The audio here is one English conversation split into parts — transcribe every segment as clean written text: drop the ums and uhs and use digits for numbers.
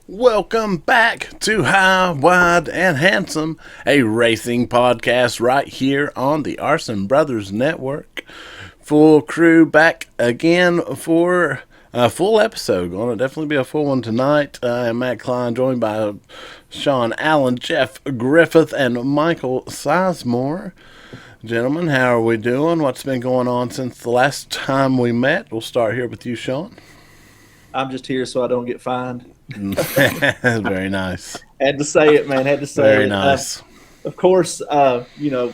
Welcome back to High, Wide, and Handsome, a racing podcast right here on the Arson Brothers Network. Full crew back again for a full episode. Going to definitely be a full one tonight. I'm Matt Klein, joined by Sean Allen, Jeff Griffith, and Michael Sizemore. Gentlemen, how are we doing? What's been going on since the last time we met? We'll start here with you, Sean. I'm just here so I don't get fined. Very nice. Had to say it, man. Had to say Very it. nice. Of course, the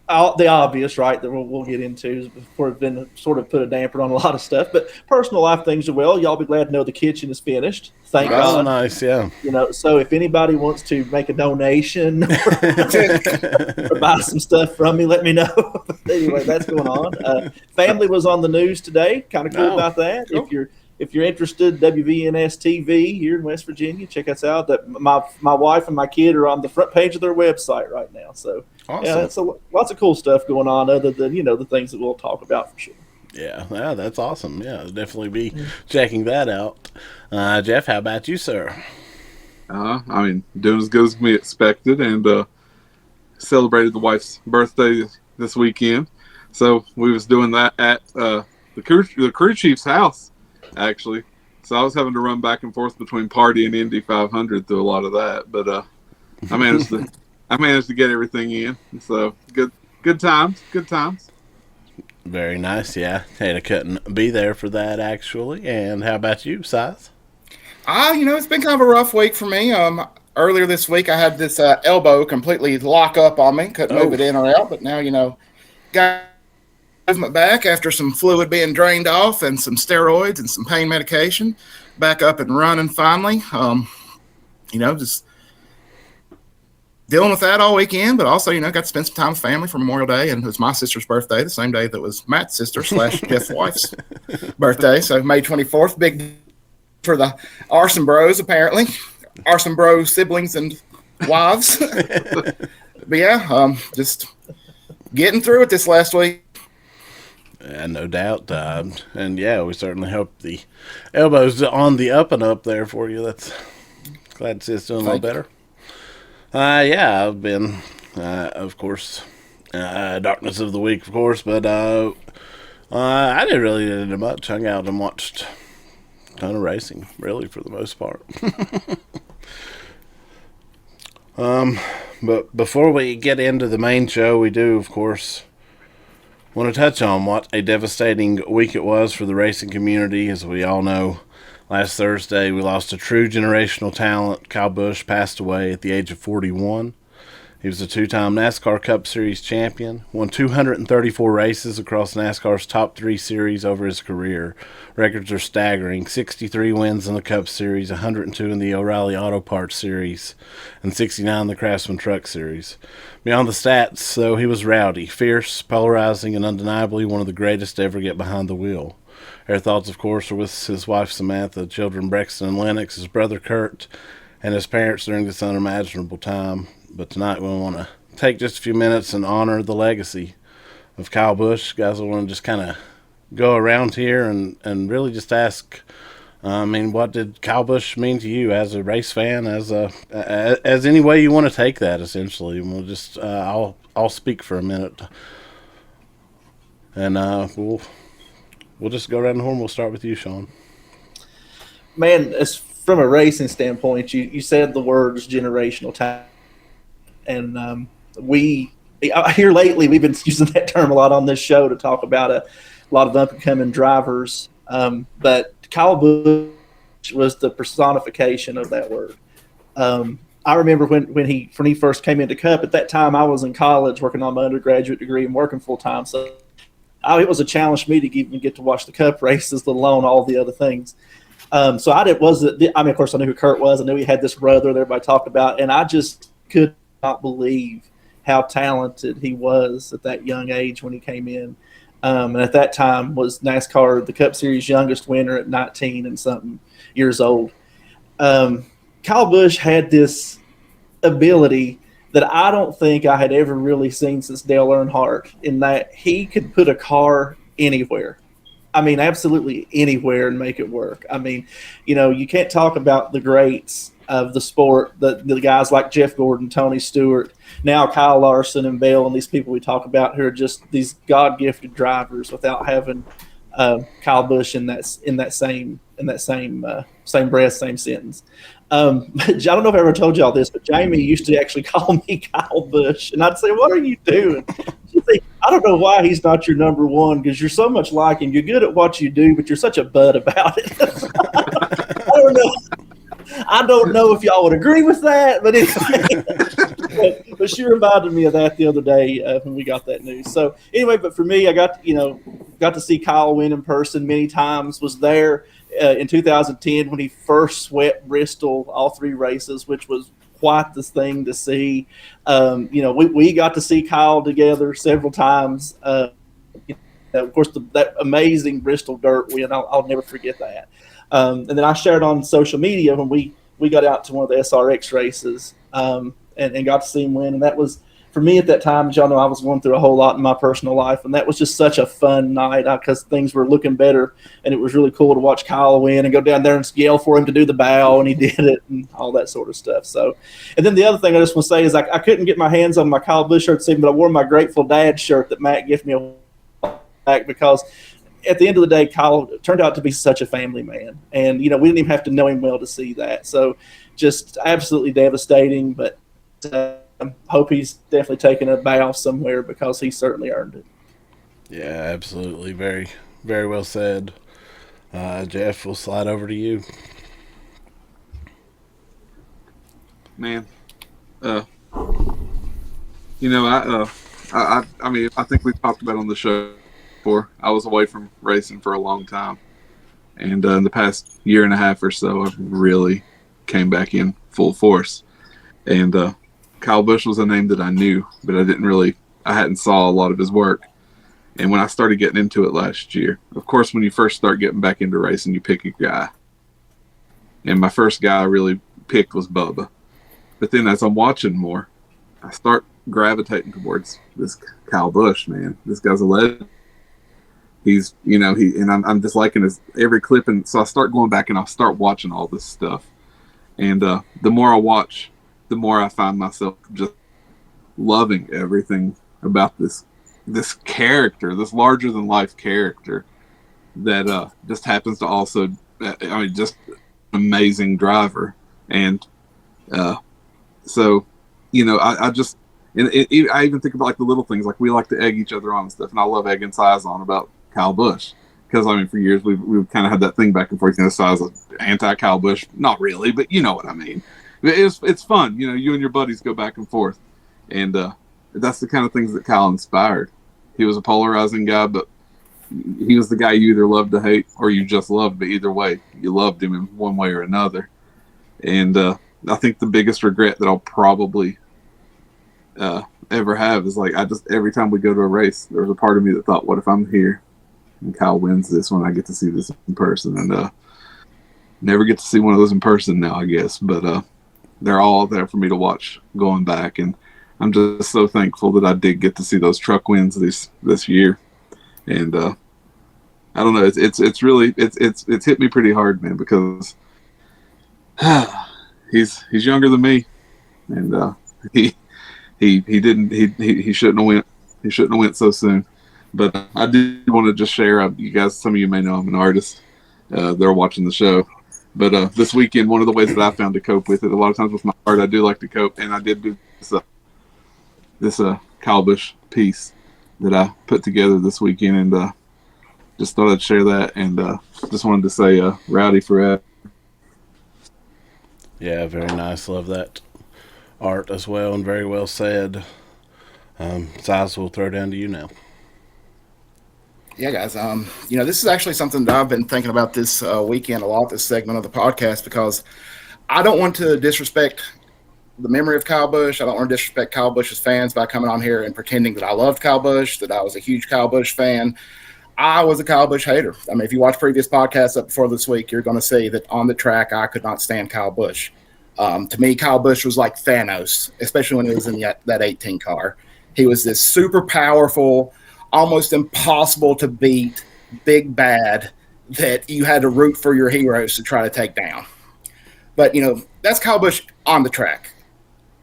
obvious, right, that we'll get into before it's been sort of put a damper on a lot of stuff. But personal life things are well. Y'all be glad to know the kitchen is finished. Thank God. Oh, nice, yeah. So if anybody wants to make a donation or buy some stuff from me, let me know. Anyway, that's going on. Family was on the news today. Kind of cool about that. Cool. If you're interested, WVNS TV here in West Virginia, check us out. That my wife and my kid are on the front page of their website right now. So, awesome. Yeah, that's lots of cool stuff going on other than, the things that we'll talk about for sure. Yeah, that's awesome. Yeah, I'll definitely be checking that out. Jeff, how about you, sir? Doing as good as we expected, and celebrated the wife's birthday this weekend. So we was doing that at the crew chief's house, actually. So I was having to run back and forth between Party and Indy 500 through a lot of that, but I managed to get everything in. So good times. Very nice, yeah. Hey, I couldn't be there for that, actually. And how about you, Size? It's been kind of a rough week for me. Earlier this week, I had this elbow completely lock up on me. Couldn't move it in or out, but now, got movement back after some fluid being drained off and some steroids and some pain medication. Back up and running finally. Just dealing with that all weekend, but also, got to spend some time with family for Memorial Day, and it was my sister's birthday, the same day that was Matt's sister / Jeff's wife's birthday. So May 24th, big for the Arson Bros, apparently. Arson Bros siblings and wives. But yeah, just getting through it this last week. No doubt. And yeah, we certainly hope the elbow's on the up and up there for you. That's glad to see it's doing a little better. I've been, of course, darkness of the week, of course, but I didn't really do much. Hung out and watched a ton of racing, really, for the most part. But before we get into the main show, we do, of course, want to touch on what a devastating week it was for the racing community. As we all know, last Thursday we lost a true generational talent. Kyle Busch passed away at the age of 41. He was a two-time NASCAR Cup Series champion, won 234 races across NASCAR's top three series over his career. Records are staggering: 63 wins in the Cup Series, 102 in the O'Reilly Auto Parts Series, and 69 in the Craftsman Truck Series. Beyond the stats, though, he was rowdy, fierce, polarizing, and undeniably one of the greatest to ever get behind the wheel. Our thoughts, of course, are with his wife Samantha, children Brexton and Lennox, his brother Kurt, and his parents during this unimaginable time. But tonight we want to take just a few minutes and honor the legacy of Kyle Busch. Guys, I want to just kind of go around here and really just ask, what did Kyle Busch mean to you as a race fan, as any way you want to take that, essentially? And we'll just, I'll speak for a minute. And we'll just go around the horn. We'll start with you, Sean. Man, as from a racing standpoint, you said the words generational talent. And here lately, we've been using that term a lot on this show to talk about a lot of up-and-coming drivers. But Kyle Busch was the personification of that word. I remember when he first came into Cup. At that time, I was in college working on my undergraduate degree and working full-time. So it was a challenge for me to even get to watch the Cup races, let alone all the other things. Of course, I knew who Kurt was. I knew he had this brother that everybody talked about. And I just could not believe how talented he was at that young age when he came in. And at that time was NASCAR, the Cup Series youngest winner at 19 and something years old. Kyle Busch had this ability that I don't think I had ever really seen since Dale Earnhardt, in that he could put a car anywhere. I mean, absolutely anywhere and make it work. I mean, you can't talk about the greats of the sport, the guys like Jeff Gordon, Tony Stewart, now Kyle Larson and Bell, and these people we talk about who are just these God-gifted drivers without having Kyle Busch in that same breath, same sentence. I don't know if I ever told y'all this, but Jamie used to actually call me Kyle Busch, and I'd say, "What are you doing?" She'd say, "I don't know why he's not your number one, because you're so much like him. You're good at what you do, but you're such a bud about it." I don't know if y'all would agree with that, but anyway, but she reminded me of that the other day when we got that news. So anyway, but for me, I got to see Kyle win in person many times. Was there in 2010 when he first swept Bristol all 3 races, which was quite the thing to see. We got to see Kyle together several times. Of course, that amazing Bristol dirt win, I'll never forget that. And then I shared on social media when we got out to one of the SRX races and got to see him win. And that was, for me at that time, as y'all know, I was going through a whole lot in my personal life. And that was just such a fun night because things were looking better. And it was really cool to watch Kyle win and go down there and yell for him to do the bow. And he did it and all that sort of stuff. So, and then the other thing I just want to say is I couldn't get my hands on my Kyle Busch shirt this evening, but I wore my Grateful Dad shirt that Matt gifted me a while back because at the end of the day, Kyle turned out to be such a family man. And, we didn't even have to know him well to see that. So just absolutely devastating, but hope he's definitely taking a bow somewhere because he certainly earned it. Yeah, absolutely. Very, very well said. Jeff, we'll slide over to you. Man, I mean, I think we talked about it on the show before. I was away from racing for a long time, and in the past year and a half or so, I've really came back in full force. And Kyle Busch was a name that I knew, but I hadn't saw a lot of his work. And when I started getting into it last year, of course, when you first start getting back into racing, you pick a guy. And my first guy I really picked was Bubba. But then as I'm watching more, I start gravitating towards this Kyle Busch, man. This guy's a legend. He's, I'm just liking his every clip. And so I start going back and I'll start watching all this stuff. And the more I watch, the more I find myself just loving everything about this character, this larger than life character that just happens to also, just amazing driver. And so, I just, and I even think about like the little things, like we like to egg each other on and stuff. And I love egging Size on about Kyle Busch. Because, for years we've kind of had that thing back and forth. Size of anti-Kyle Busch. Not really, but you know what I mean. It's fun. You and your buddies go back and forth. And that's the kind of things that Kyle inspired. He was a polarizing guy, but he was the guy you either loved to hate or you just loved. But either way, you loved him in one way or another. And I think the biggest regret that I'll probably ever have is like every time we go to a race, there was a part of me that thought, what if I'm here and Kyle wins this one? I get to see this in person, and never get to see one of those in person now, I guess. But they're all there for me to watch going back, and I'm just so thankful that I did get to see those truck wins this year. And I don't know, it's really hit me pretty hard, man, because he's younger than me, and he shouldn't have went. He shouldn't have went so soon. But I did want to just share, you guys, some of you may know I'm an artist. They're watching the show. But this weekend, one of the ways that I found to cope with it, a lot of times with my art, I do like to cope. And I did do this Kyle Busch piece that I put together this weekend. And just thought I'd share that. And just wanted to say, Rowdy forever. Yeah, very nice. Love that art as well, and very well said. Size, we'll throw down to you now. Yeah, guys. This is actually something that I've been thinking about this weekend a lot, this segment of the podcast, because I don't want to disrespect the memory of Kyle Busch. I don't want to disrespect Kyle Busch's fans by coming on here and pretending that I loved Kyle Busch, that I was a huge Kyle Busch fan. I was a Kyle Busch hater. If you watch previous podcasts up before this week, you're going to see that on the track, I could not stand Kyle Busch. To me, Kyle Busch was like Thanos, especially when he was in that 18 car. He was this super powerful, almost impossible to beat big bad that you had to root for your heroes to try to take down. But, that's Kyle Busch on the track.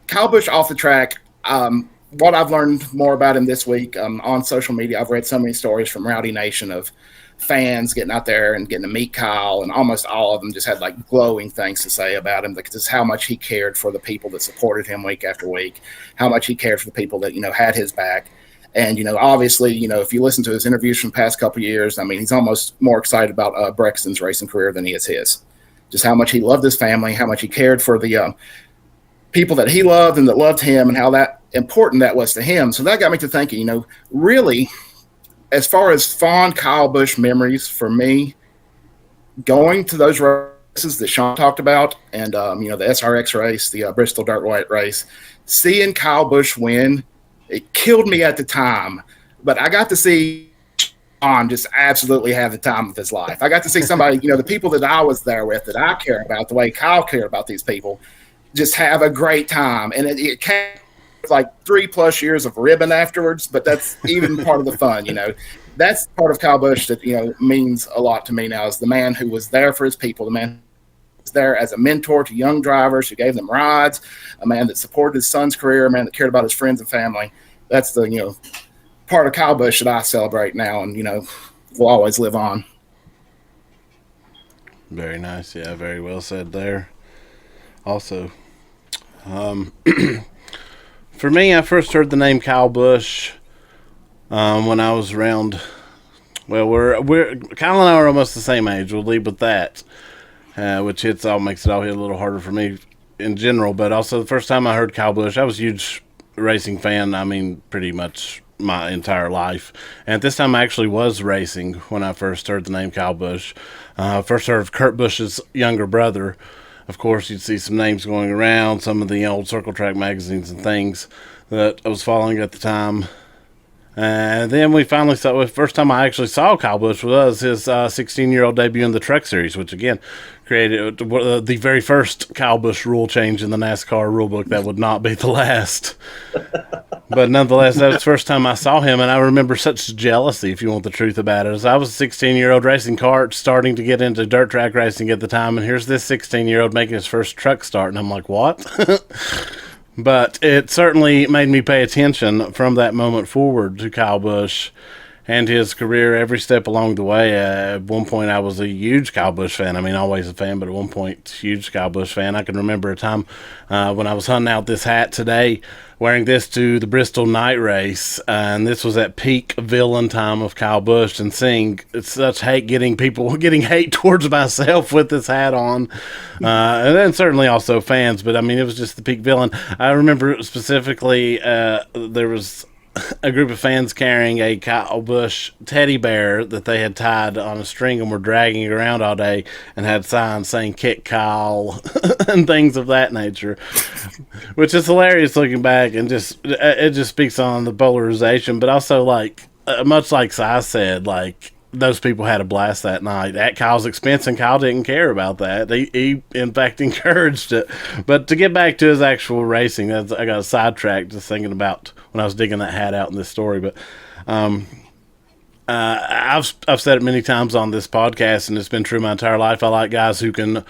Kyle Busch off the track, what I've learned more about him this week on social media, I've read so many stories from Rowdy Nation of fans getting out there and getting to meet Kyle, and almost all of them just had like glowing things to say about him, because how much he cared for the people that supported him week after week, how much he cared for the people that, had his back. And, obviously, if you listen to his interviews from the past couple of years, I mean, he's almost more excited about Brexton's racing career than he is his. Just how much he loved his family, how much he cared for the people that he loved and that loved him, and how that important that was to him. So that got me to thinking, really, as far as fond Kyle Busch memories for me, going to those races that Sean talked about, and the SRX race, the Bristol Dirt White race, seeing Kyle Busch win, it killed me at the time, but I got to see Sean just absolutely have the time of his life. I got to see somebody, the people that I was there with, that I care about, the way Kyle cared about these people, just have a great time. And it came like 3+ years of ribbon afterwards, but that's even part of the fun. That's part of Kyle Busch that means a lot to me now, is the man who was there for his people, the man who was there as a mentor to young drivers, who gave them rides, a man that supported his son's career, a man that cared about his friends and family. That's the part of Kyle Busch that I celebrate now, and will always live on. Very nice. Yeah, very well said there. Also, for me, I first heard the name Kyle Busch when I was around. Well, we're Kyle and I are almost the same age. We'll leave with that, which makes it all hit a little harder for me in general. But also, the first time I heard Kyle Busch, I was a huge racing fan. I mean, pretty much my entire life. And at this time, I actually was racing when I first heard the name Kyle Busch. First heard of Kurt Busch's younger brother. Of course, you'd see some names going around, some of the old Circle Track magazines and things that I was following at the time. And then we finally saw, the first time I actually saw Kyle Busch was his 16-year-old debut in the Truck Series, which again created the very first Kyle Busch rule change in the NASCAR rulebook. That would not be the last. But nonetheless, that was the first time I saw him, and I remember such jealousy, if you want the truth about it, as I was a 16-year-old racing kart, starting to get into dirt track racing at the time, and here's this 16-year-old making his first truck start, and I'm like, what? But it certainly made me pay attention from that moment forward to Kyle Busch and his career every step along the way. At one point, I was a huge Kyle Busch fan. I mean, always a fan, but at one point, huge Kyle Busch fan. I can remember a time when I was hunting out this hat today, wearing this to the Bristol night race, and this was at peak villain time of Kyle Busch, and seeing such hate, getting hate towards myself with this hat on, and then certainly also fans, but I mean, it was just the peak villain. I remember specifically there was a group of fans carrying a Kyle Busch teddy bear that they had tied on a string and were dragging it around all day, and had signs saying "Kick Kyle" and things of that nature, which is hilarious looking back, and it just speaks on the polarization, but also like much like Si said, like those people had a blast that night at Kyle's expense, and Kyle didn't care about that. He in fact encouraged it. But to get back to his actual racing, I got sidetracked just thinking about when I was digging that hat out in this story. But I've said it many times on this podcast, and it's been true my entire life. I like guys who can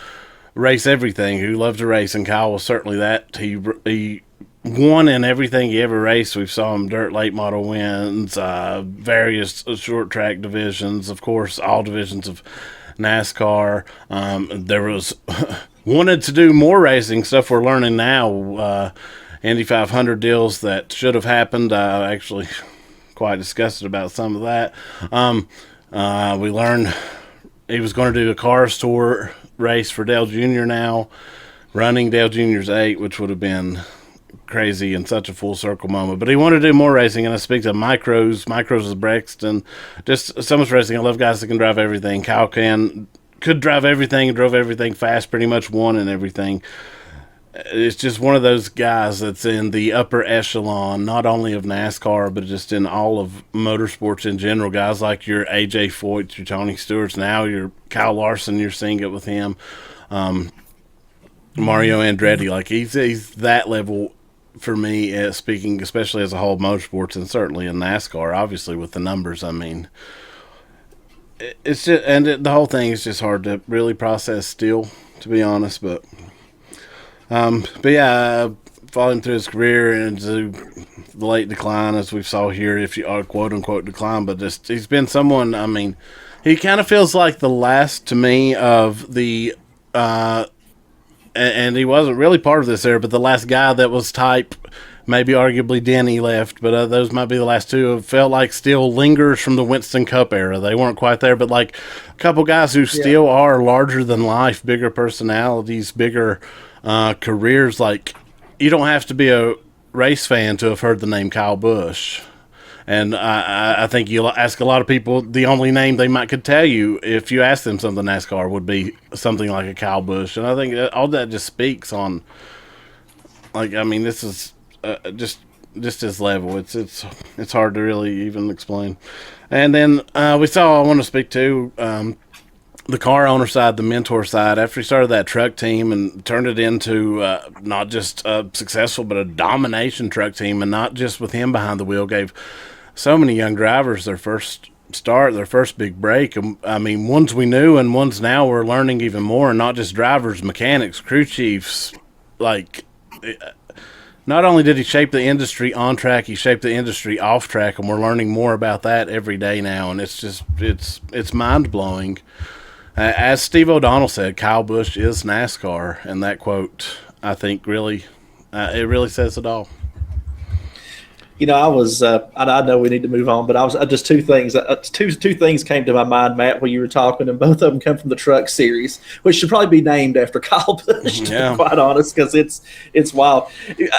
race everything, who love to race, and Kyle was certainly that. He won in everything he ever raced. We saw him dirt late model wins, various short track divisions, of course, all divisions of NASCAR. There was wanted to do more racing stuff. We're learning now, Indy 500 deals that should have happened. Actually, quite disgusted about some of that. We learned he was going to do a Cars Tour race for Dale Jr. now, running Dale Jr.'s 8, which would have been crazy and such a full circle moment. But he wanted to do more racing, and I speak to Micros is Brexton, just so much racing. I love guys that can drive everything. Kyle could drive everything, drove everything fast, pretty much won in everything. It's just one of those guys that's in the upper echelon, not only of NASCAR, but just in all of motorsports in general. Guys like your AJ Foyt, your Tony Stewart's, now your Kyle Larson, you're seeing it with him. Mario Andretti, like he's that level for me, speaking especially as a whole motorsports, and certainly in NASCAR, obviously with the numbers. I mean, it's just, and the whole thing is just hard to really process still, to be honest. But yeah, following through his career into the late decline, as we saw here, if you are quote unquote decline, but just he's been someone. I mean, he kind of feels like the last to me of the. And he wasn't really part of this era, but the last guy that was type, maybe arguably Denny left, but those might be the last two who felt like still lingers from the Winston Cup era. They weren't quite there, but like a couple guys who still are larger than life, bigger personalities, bigger careers. Like, you don't have to be a race fan to have heard the name Kyle Busch. And I think you'll ask a lot of people, the only name they might could tell you if you ask them something NASCAR would be something like a Kyle Busch. And I think all that just speaks on, like, I mean, this is just his level. It's hard to really even explain. And then I want to speak to the car owner side, the mentor side. After he started that truck team and turned it into not just a successful but a domination truck team, and not just with him behind the wheel, gave so many young drivers their first start, their first big break. I mean, ones we knew and ones now we're learning even more, and not just drivers, mechanics, crew chiefs. Like, not only did he shape the industry on track, he shaped the industry off track, and we're learning more about that every day now, and it's mind-blowing. As Steve O'Donnell said, Kyle Busch is NASCAR, and that quote, I think, really it really says it all. You know, I know we need to move on, but I was just two things. Two things came to my mind, Matt, while you were talking, and both of them come from the Truck Series, which should probably be named after Kyle Busch, to be quite honest, because it's wild.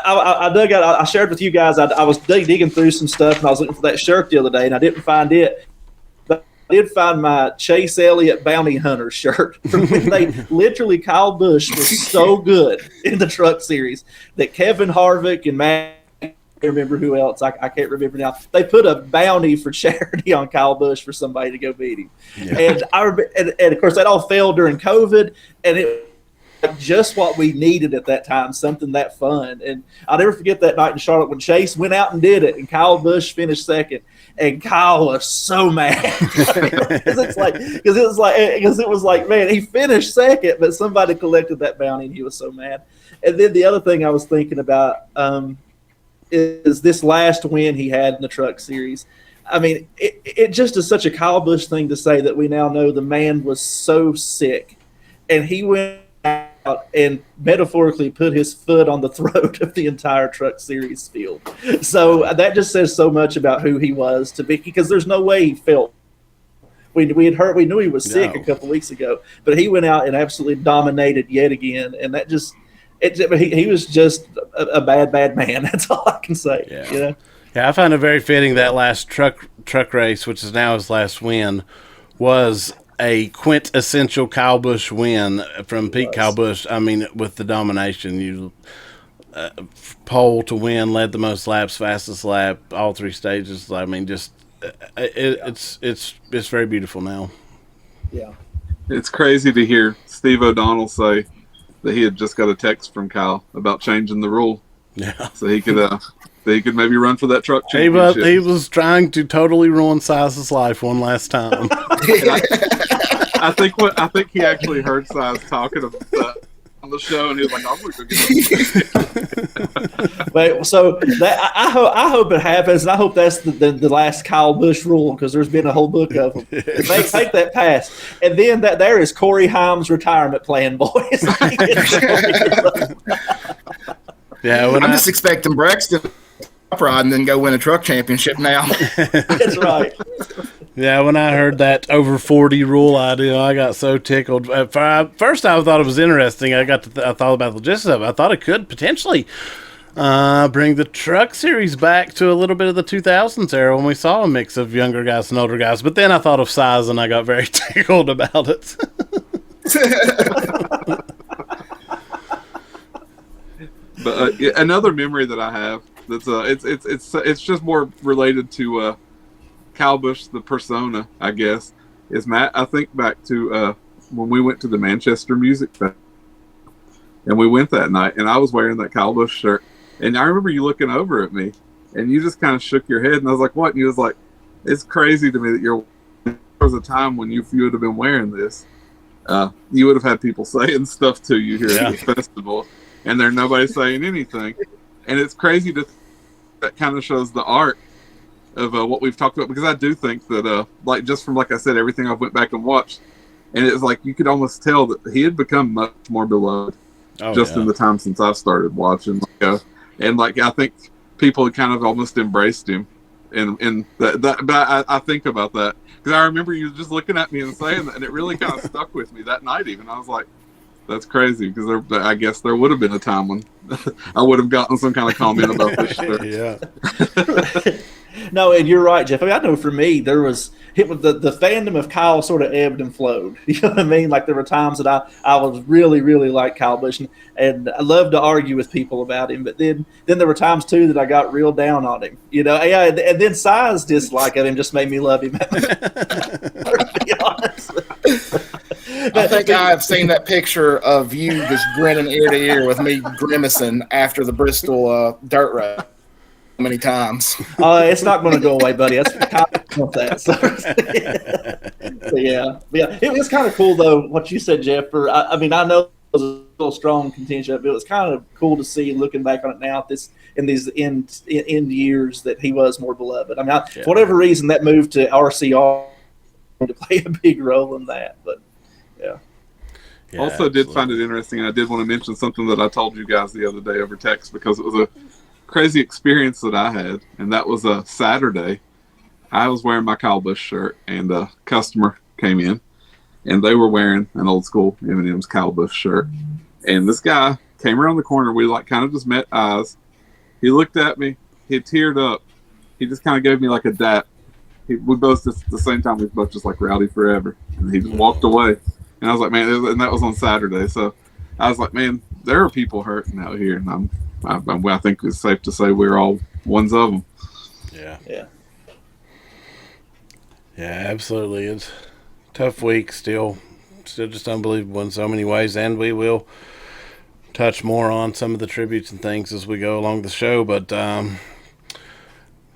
I shared with you guys, I was digging through some stuff, and I was looking for that shirt the other day, and I didn't find it. But I did find my Chase Elliott Bounty Hunter shirt. Literally, Kyle Busch was so good in the Truck Series that Kevin Harvick and Matt, remember who else, I can't remember now, they put a bounty for charity on Kyle Busch for somebody to go beat him. And and of course that all failed during COVID, and it was just what we needed at that time, something that fun. And I'll never forget that night in Charlotte when Chase went out and did it and Kyle Busch finished second, and Kyle was so mad because it was like, man, he finished second, but somebody collected that bounty and he was so mad. And then the other thing I was thinking about is this last win he had in the Truck Series. I mean, it just is such a Kyle Busch thing to say that we now know the man was so sick, and he went out and metaphorically put his foot on the throat of the entire Truck Series field. So that just says so much about who he was to be, because there's no way he felt. We knew he was sick a couple weeks ago, but he went out and absolutely dominated yet again, and that just. He was just a bad man. That's all I can say. Yeah. You know? Yeah, I find it very fitting that last truck race, which is now his last win, was a quintessential Kyle Busch win from Pete Kyle Busch. I mean, with the domination, you pole to win, led the most laps, fastest lap, all three stages. I mean, just it's very beautiful now. Yeah, it's crazy to hear Steve O'Donnell say that he had just got a text from Kyle about changing the rule. Yeah. So he could maybe run for that truck championship. He was trying to totally ruin Size's life one last time. I think he actually heard Size talking about on the show, and he was like, "I'm going to get But so that I hope it happens, and I hope that's the last Kyle Busch rule, because there's been a whole book of them. Take that pass, and then there is Corey Haim's retirement plan, boys. Yeah, I'm just expecting Braxton to ride and then go win a truck championship now. That's right. Yeah, when I heard that over 40 rule idea, I got so tickled. First, I thought it was interesting. I thought about the logistics of it. I thought it could potentially bring the Truck Series back to a little bit of the 2000s era when we saw a mix of younger guys and older guys. But then I thought of Size, and I got very tickled about it. But another memory that I have that's it's just more related to Kyle Busch, the persona, I guess, is Matt. I think back to when we went to the Manchester Music Festival, and we went that night, and I was wearing that Kyle Busch shirt, and I remember you looking over at me, and you just kind of shook your head, and I was like, "What?" And you was like, "It's crazy to me that you're there was a time when if you would have been wearing this, you would have had people saying stuff to you here at the festival, and there's nobody saying anything. And it's crazy that kind of shows the art of what we've talked about, because I do think that, just from, like I said, everything I've went back and watched, and it's like you could almost tell that he had become much more beloved in the time since I've started watching. And I think people had kind of almost embraced him, and that. But I think about that because I remember you just looking at me and saying that, and it really kind of stuck with me that night. Even I was like, "That's crazy," because I guess there would have been a time when I would have gotten some kind of comment about this shirt. Yeah. No, and you're right, Jeff. I mean, I know for me, there was the fandom of Kyle sort of ebbed and flowed. You know what I mean? Like there were times that I was really, really like Kyle Busch, and I loved to argue with people about him. But then there were times too that I got real down on him. You know, and then Si's dislike of him just made me love him. To be honest. I think I've seen that picture of you just grinning ear to ear with me grimacing after the Bristol dirt race. Many times. It's not going to go away, buddy. That's kind of that. So, yeah. It was kind of cool though what you said, Jeff. I mean, I know it was a little strong contingent, but it was kind of cool to see looking back on it now. In these end years that he was more beloved. I mean, for whatever reason, that move to RCR to play a big role in that. But yeah. Also, did find it interesting. I did want to mention something that I told you guys the other day over text because it was a crazy experience that I had, and that was a Saturday. I was wearing my Kyle Busch shirt, and a customer came in, and they were wearing an old school M&M's Kyle Busch shirt. And this guy came around the corner. We kind of just met eyes. He looked at me. He teared up. He just kind of gave me like a dap. We both just at the same time. We both just like Rowdy forever. And he just walked away. And I was like, man, and that was on Saturday. So I was like, man, there are people hurting out here, and I think it's safe to say we're all ones of them. Yeah, absolutely. It's a tough week still just unbelievable in so many ways, and we will touch more on some of the tributes and things as we go along the show. But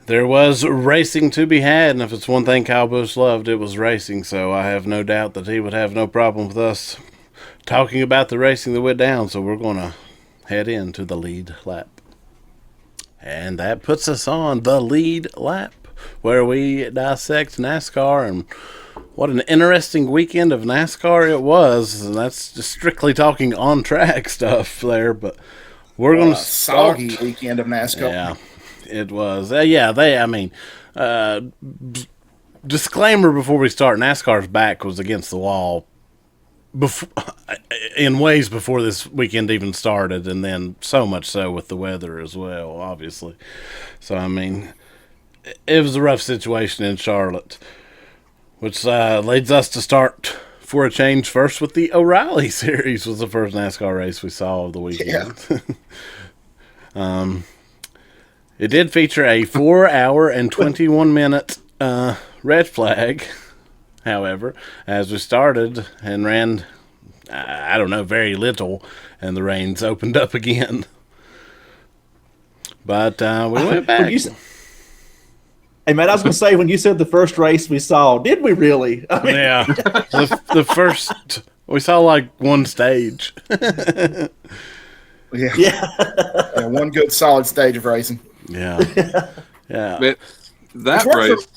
there was racing to be had, and if it's one thing Kyle Busch loved, it was racing. So I have no doubt that he would have no problem with us talking about the racing that went down. So we're going to head into the lead lap. And that puts us on the lead lap, where we dissect NASCAR, and what an interesting weekend of NASCAR it was. And that's just strictly talking on track stuff there, but we're going to soggy weekend of NASCAR. Yeah, it was. Disclaimer before we start: NASCAR's back was against the wall in ways before this weekend even started, and then so much so with the weather as well, obviously. So, I mean, it was a rough situation in Charlotte, which leads us to start, for a change, first with the O'Reilly Series. Was the first NASCAR race we saw of the weekend. Yeah. It did feature a 4-hour and 21-minute red flag. However, as we started and ran, very little, and the rains opened up again. But we went back. Hey, man, I was going to say, when you said the first race we saw, did we really? I mean, yeah. The first, we saw like one stage. Yeah, one good solid stage of racing. Yeah. Yeah. But that race.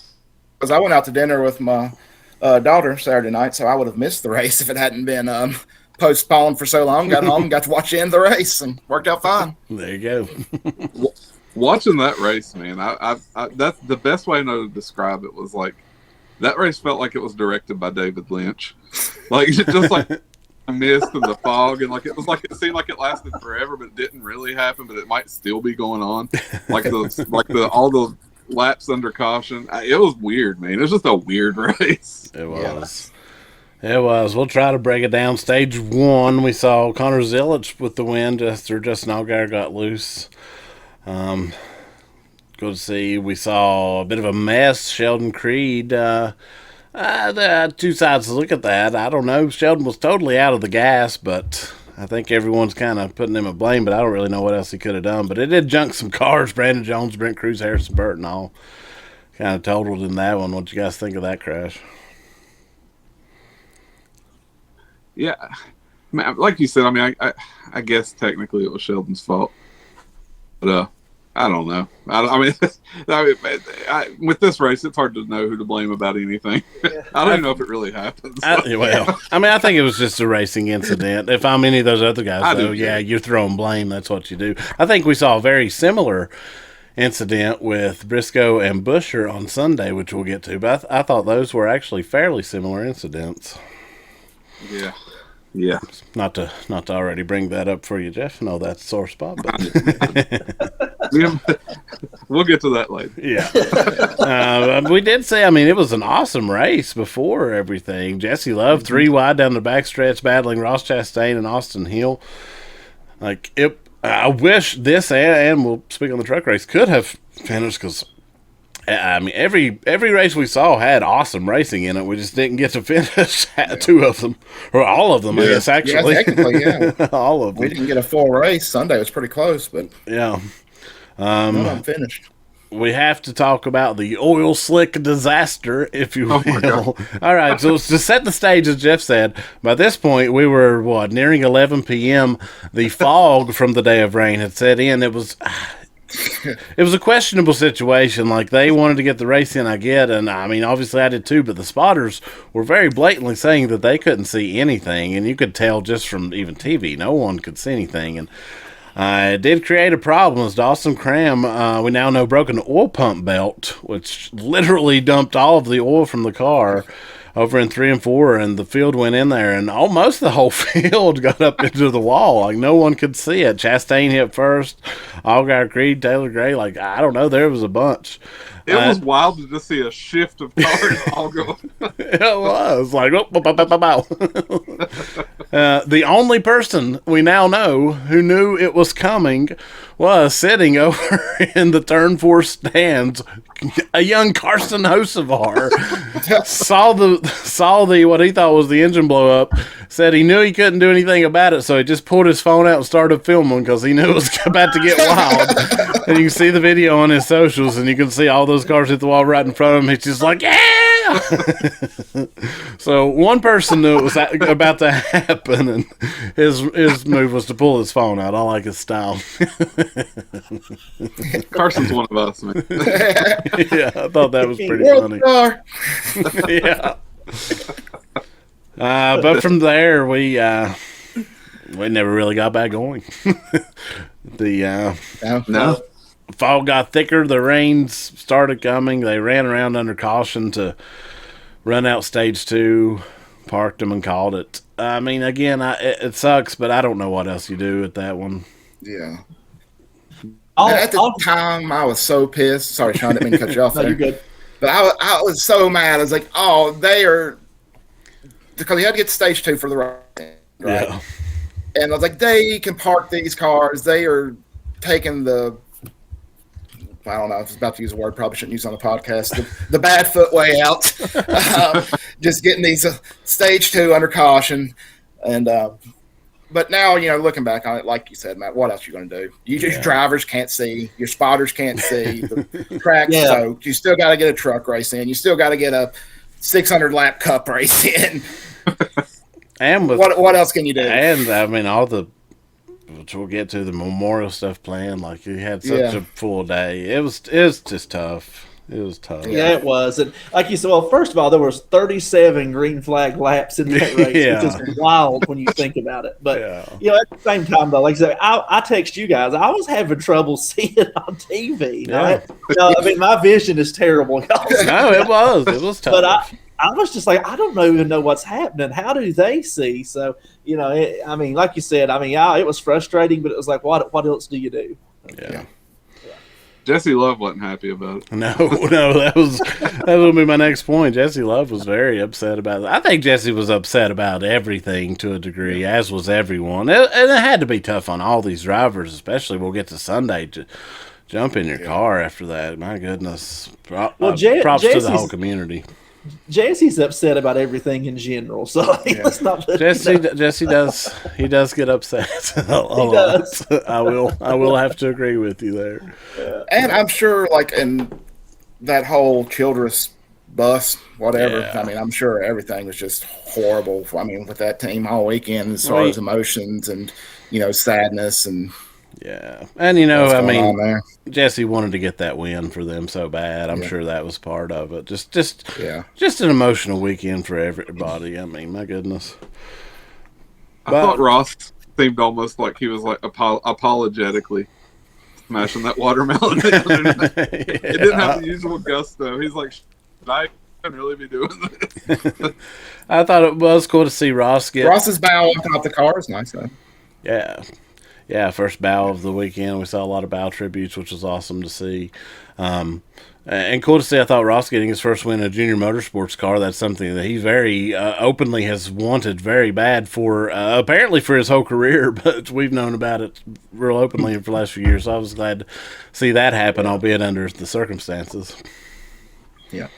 Because I went out to dinner with my daughter Saturday night, so I would have missed the race if it hadn't been postponed for so long. Got home, got to watch the end of the race, and worked out fine. There you go. Watching that race, man, I that's the best way I know to describe it. Was like that race felt like it was directed by David Lynch, like just like the mist and the fog, and like it seemed like it lasted forever, but it didn't really happen. But it might still be going on, like all the laps under caution. It was weird, man. It was just a weird race. It was. Yeah. It was. We'll try to break it down. Stage 1, we saw Connor Zilic with the win after Justin Allgaier got loose. Good to see. We saw a bit of a mess. Sheldon Creed. There are two sides to look at that. I don't know. Sheldon was totally out of the gas, but I think everyone's kind of putting him at blame, but I don't really know what else he could have done. But it did junk some cars. Brandon Jones, Brent Cruz, Harrison Burton, all kind of totaled in that one. What you guys think of that crash? Yeah, man, like you said, I mean, I guess technically it was Sheldon's fault, but I don't know. I mean, with this race, it's hard to know who to blame about anything. I don't even know if it really happens. I think it was just a racing incident. If I'm any of those other guys, though, yeah, you're throwing blame. That's what you do. I think we saw a very similar incident with Briscoe and Buescher on Sunday, which we'll get to. But I thought those were actually fairly similar incidents. Yeah. Yeah. Not to already bring that up for you, Jeff. No, that's a sore spot. But we'll get to that later. Yeah. We did say, I mean, it was an awesome race before everything. Jesse Love, 3 wide down the backstretch, battling Ross Chastain and Austin Hill. I wish this and we'll speak on the truck race could have finished, because I mean, every race we saw had awesome racing in it. We just didn't get to finish 2 of them, or all of them, I guess, actually. Yeah, technically, yeah. All of them. We didn't get a full race. Sunday was pretty close, but yeah. None of them finished. We have to talk about the oil slick disaster, if you will. All right, so to set the stage, as Jeff said, by this point we were, nearing 11 p.m. The fog from the day of rain had set in. It was a questionable situation. Like, they wanted to get the race in, I get, and I mean, obviously I did too, but the spotters were very blatantly saying that they couldn't see anything, and you could tell just from even TV, no one could see anything, and it did create a problem as Dawson Cram, we now know, broke an oil pump belt, which literally dumped all of the oil from the car over in 3 and 4, and the field went in there, and almost the whole field got up into the wall. Like, no one could see it. Chastain hit first, Allgaier, Creed, Taylor Gray, like, I don't know, there was a bunch. It was wild to just see a shift of cars all going. It was like, the only person we now know who knew it was coming was sitting over in the turn 4 stands. A young Carson Hocevar saw the what he thought was the engine blow up. Said he knew he couldn't do anything about it, so he just pulled his phone out and started filming because he knew it was about to get wild. And you can see the video on his socials, and you can see all those cars hit the wall right in front of him. He's just like, yeah! So one person knew it was about to happen, and his move was to pull his phone out. I like his style. Carson's one of us, man. Yeah, I thought that was pretty funny. Yeah. But from there, we never really got back going. No. Fog got thicker. The rains started coming. They ran around under caution to run out stage 2, parked them, and called it. I mean, again, it sucks, but I don't know what else you do at that one. Yeah. At the time, I was so pissed. Sorry, Sean, didn't mean to cut you off there. No, you're good. But I was so mad. I was like, oh, they are, because you had to get to stage 2 for the right? Yeah. And I was like, they can park these cars. They are taking the, I don't know, I was about to use a word probably shouldn't use on the podcast, the bad foot way out. Just getting these stage 2 under caution. And but now, looking back on it, like you said, Matt, what else are you going to do? Your drivers can't see. Your spotters can't see. The track's soaked. You still got to get a truck race in. You still got to get a 600-lap cup race in. And what else can you do? And, I mean, all the, which we'll get to, the memorial stuff planned. Like, you had such a full day. It was just tough. It was tough. Yeah, it was. And like you said, well, first of all, there was 37 green flag laps in that race, which is wild when you think about it. But, at the same time, though, like I said, I text you guys. I was having trouble seeing it on TV. I mean, my vision is terrible. No, it was. It was tough. But I was just like, I don't even know what's happening. How do they see? So, I mean, like you said, I mean, it was frustrating, but it was like, what else do you do? Yeah. Jesse Love wasn't happy about it. No, that would be my next point. Jesse Love was very upset about it. I think Jesse was upset about everything to a degree, as was everyone. And it had to be tough on all these drivers, especially we'll get to Sunday, to jump in your car after that. My goodness. Props to the whole community. Jesse's upset about everything in general, so let's not let Jesse does. He does get upset a lot. I will have to agree with you there. And I'm sure, like in that whole Childress bus, whatever. Yeah. I mean, I'm sure everything was just horrible. I mean, with that team all weekend, as far as emotions and, sadness and yeah. And, what's going on there. Jesse wanted to get that win for them so bad. I'm sure that was part of it. Just an emotional weekend for everybody. I mean, my goodness. I thought Ross seemed almost like he was like apologetically smashing that watermelon. It didn't have the usual gusto. He's like, I couldn't really be doing this. I thought it was cool to see Ross's bow walking off the car is nice though. Yeah. Yeah, first bow of the weekend. We saw a lot of bow tributes, which was awesome to see. And cool to see, I thought, Ross getting his first win in a junior motorsports car. That's something that he very openly has wanted very bad for, apparently for his whole career, but we've known about it real openly for the last few years. So I was glad to see that happen, albeit under the circumstances. Yeah.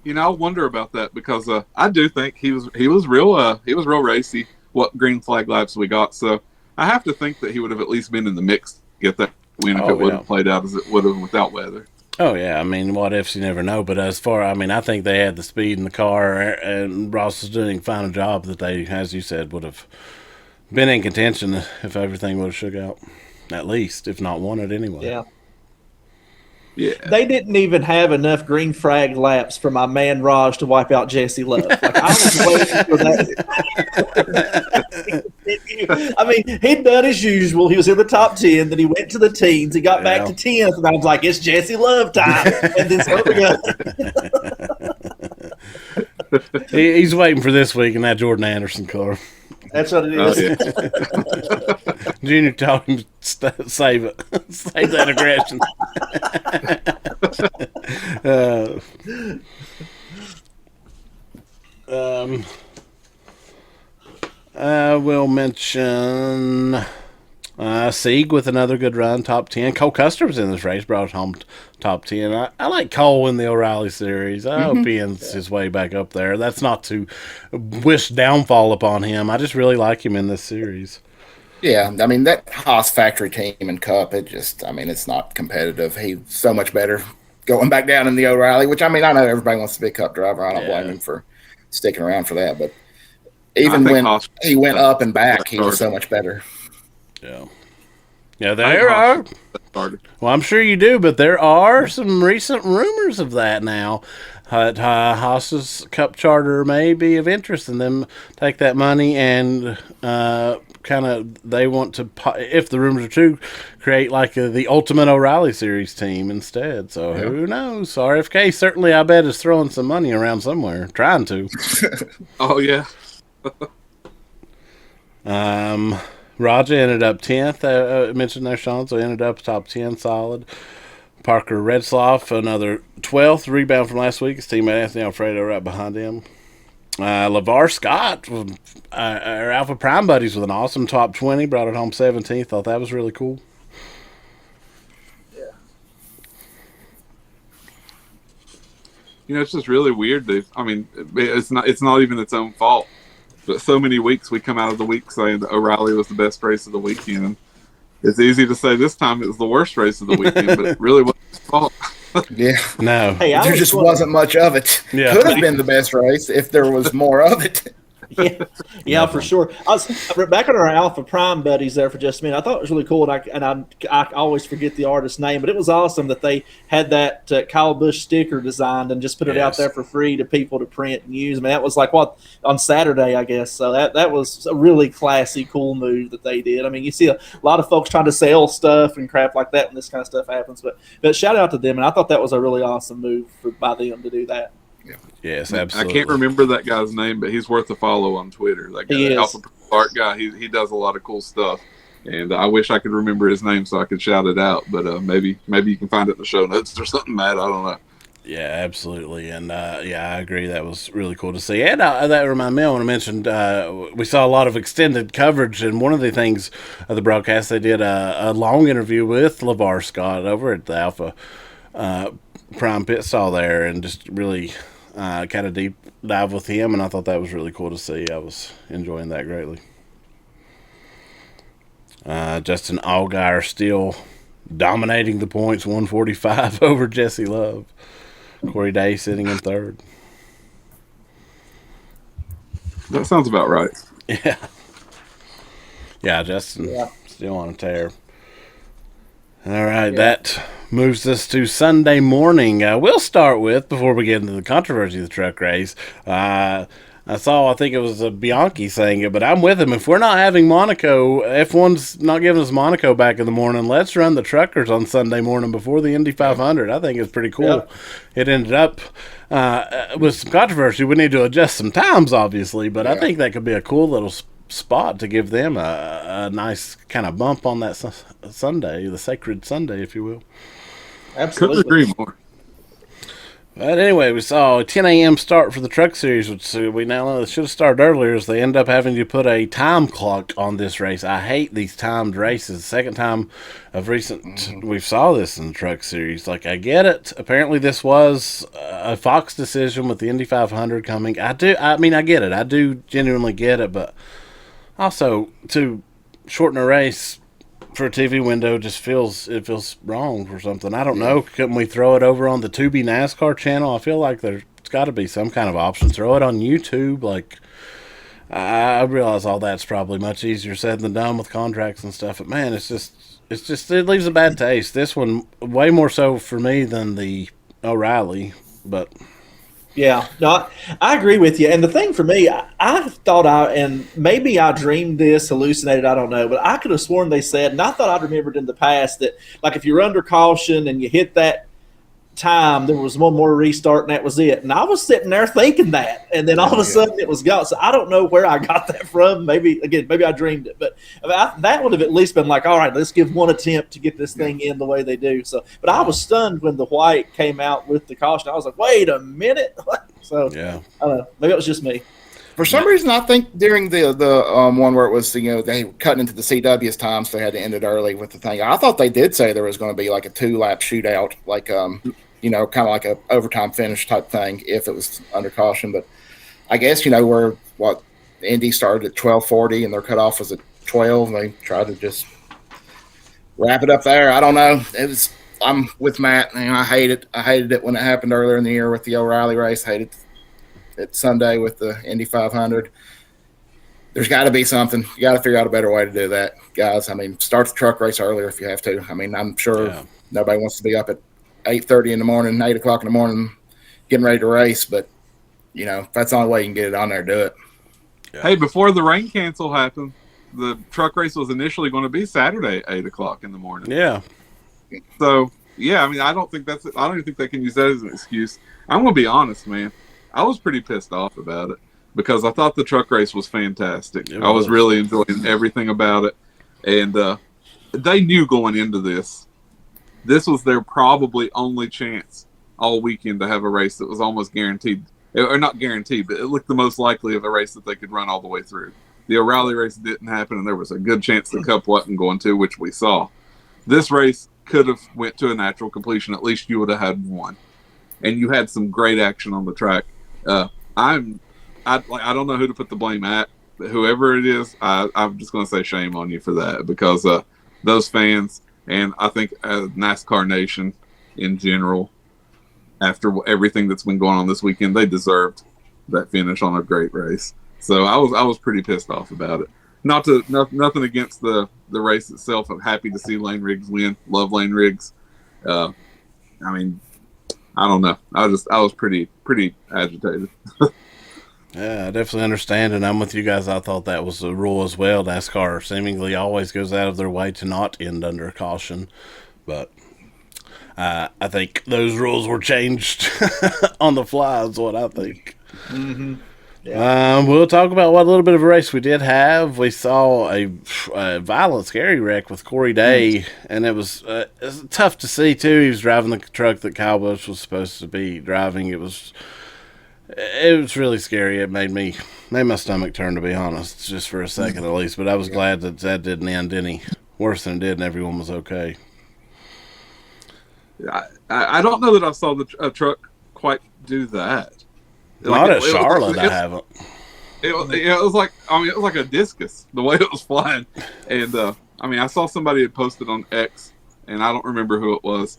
I wonder about that because I do think he was real racy. What green flag laps we got, so I have to think that he would have at least been in the mix to get that win if it would have played out as it would have without weather. Oh, yeah. I mean, what ifs, you never know. But I think they had the speed in the car, and Ross was doing a fine job that they, as you said, would have been in contention if everything would have shook out. At least, if not won it anyway. Yeah. Yeah. They didn't even have enough green flag laps for my man Raj to wipe out Jesse Love. Like, I was waiting for that. I mean, he'd done as usual. He was in the top 10, then he went to the teens. He got back to 10th, and I was like, it's Jesse Love time. And then so we go. He's waiting for this week in that Jordan Anderson car. That's what it is. Junior told him save it. Save that aggression. I will mention Sieg with another good run, top 10. Cole Custer was in this race, brought it home top 10. I like Cole in the O'Reilly series. I hope he ends his way back up there. That's not to wish downfall upon him. I just really like him in this series. Yeah, I mean, that Haas factory team and Cup, it's not competitive. He's so much better going back down in the O'Reilly, which, I know everybody wants to be a Cup driver. I don't blame him for sticking around for that. But even when he went up and back, he was so much better. Yeah. Yeah, there are. Well, I'm sure you do, but there are some recent rumors of that now. Haas's Cup charter may be of interest in them. Take that money and they want to, if the rumors are true, create like the Ultimate O'Reilly Series team instead. So who knows? RFK certainly, I bet, is throwing some money around somewhere, trying to. Oh yeah. Raja ended up 10th. I mentioned there, Sean, so ended up top 10, solid. Parker Redsloff, another 12th, rebound from last week. His teammate Anthony Alfredo right behind him. LeVar Scott, our Alpha Prime buddies, with an awesome top 20, brought it home 17th. Thought that was really cool. Yeah. It's just really weird. It's not even its own fault. But so many weeks we come out of the week saying that O'Reilly was the best race of the weekend. It's easy to say this time it was the worst race of the weekend, but it really wasn't his fault. Yeah. No. Hey, there just wasn't much of it. Yeah. Could have been the best race if there was more of it. Yeah, for sure. I was back on our Alpha Prime buddies there for just a minute. I thought it was really cool, and I always forget the artist's name, but it was awesome that they had that Kyle Busch sticker designed and just put it out there for free to people to print and use. That was like on Saturday, I guess. So that was a really classy, cool move that they did. You see a lot of folks trying to sell stuff and crap like that, and this kind of stuff happens. But shout out to them, and I thought that was a really awesome move by them to do that. Yeah. Yes, absolutely. I can't remember that guy's name, but he's worth a follow on Twitter. That guy, Alpha Art guy, he does a lot of cool stuff. And I wish I could remember his name so I could shout it out. But maybe you can find it in the show notes or something, Matt. I don't know. Yeah, absolutely. And, I agree. That was really cool to see. And that reminded me, I want to mention, we saw a lot of extended coverage. And one of the things of the broadcast, they did a long interview with LeVar Scott over at the Alpha Prime Pit Stall there, and just really kind of deep dive with him. And I thought that was really cool to see. I was enjoying that greatly. Justin Allgaier still dominating the points, 145 over Jesse Love. Corey Day sitting in third. That sounds about right. Yeah. Yeah, Justin still on a tear. All right, that moves us to Sunday morning. We'll start with, before we get into the controversy of the truck race, I think it was Bianchi saying it, but I'm with him. If we're not having Monaco, F1's not giving us Monaco back in the morning, let's run the truckers on Sunday morning before the Indy 500. I think it's pretty cool. Yep. It ended up with some controversy. We need to adjust some times, obviously, but I think that could be a cool little spot to give them a nice kind of bump on that Sunday, the sacred Sunday, if you will. Absolutely. Couldn't agree more. But anyway, we saw a 10 a.m. start for the truck series, which we now know should have started earlier, as they end up having to put a time clock on this race. I hate these timed races. The second time of recent we saw this in the truck series. Like, I get it. Apparently this was a Fox decision with the Indy 500 coming. I get it. I do genuinely get it, but also, to shorten a race for a TV window just feels wrong or something. I don't know. Couldn't we throw it over on the Tubi NASCAR channel? I feel like there's got to be some kind of option. Throw it on YouTube. Like, I realize all that's probably much easier said than done with contracts and stuff. But man, it leaves a bad taste. This one way more so for me than the O'Reilly, but. Yeah, no, I agree with you. And the thing for me, I thought and maybe I dreamed this, hallucinated, I don't know, but I could have sworn they said, and I thought I'd remembered in the past that, like, if you're under caution and you hit that time, there was one more restart and that was it. And I was sitting there thinking that, and then all of a sudden it was gone. So I don't know where I got that from. Maybe I dreamed it, but that would have at least been like, all right, let's give one attempt to get this thing in the way they do. So, but I was stunned when the white came out with the caution. I was like, wait a minute. So I don't know. Maybe it was just me. For some reason, I think during the one where it was, they cutting into the CW's time, so they had to end it early with the thing. I thought they did say there was going to be like a 2-lap shootout, like kind of like a overtime finish type thing if it was under caution. But I guess Indy started at 12:40 and their cutoff was at 12. And they tried to just wrap it up there. I don't know. I'm with Matt. I hate it. I hated it when it happened earlier in the year with the O'Reilly race. I hated it Sunday with the Indy 500. There's got to be something. You got to figure out a better way to do that, guys. I mean, start the truck race earlier if you have to. I mean, I'm sure nobody wants to be up at 8:30 in the morning, 8 o'clock in the morning, getting ready to race. But, if that's the only way you can get it on there, do it. Yeah. Hey, before the rain cancel happened, the truck race was initially going to be Saturday at 8 o'clock in the morning. Yeah. So, I mean, I don't even think they can use that as an excuse. I'm going to be honest, man. I was pretty pissed off about it because I thought the truck race was fantastic. I was really enjoying everything about it. And they knew going into this was their probably only chance all weekend to have a race that was almost guaranteed. Or not guaranteed, but it looked the most likely of a race that they could run all the way through. The O'Reilly race didn't happen, and there was a good chance the Cup wasn't going to, which we saw. This race could have went to a natural completion. At least you would have had one. And you had some great action on the track. I don't know who to put the blame at, but whoever it is, I'm just going to say shame on you for that because those fans and I think NASCAR Nation in general, after everything that's been going on this weekend, they deserved that finish on a great race. So I was pretty pissed off about it. Nothing against the race itself. I'm happy to see Layne Riggs win. Love Layne Riggs. I mean, I don't know. I was pretty agitated. Yeah, I definitely understand, and I'm with you guys. I thought that was the rule as well. NASCAR seemingly always goes out of their way to not end under caution, but I think those rules were changed on the fly is what I think. Mm-hmm. Yeah. We'll talk about what little bit of a race we did have. We saw a violent, scary wreck with Corey Day, and it was tough to see, too. He was driving the truck that Kyle Busch was supposed to be driving. It was really scary. It made my stomach turn, to be honest, just for a second at least. But I was glad that didn't end any worse than it did, and everyone was okay. I don't know that I saw a truck quite do that. Not at Charlotte, I haven't. It was like a discus the way it was flying, and I saw somebody had posted on X, and I don't remember who it was,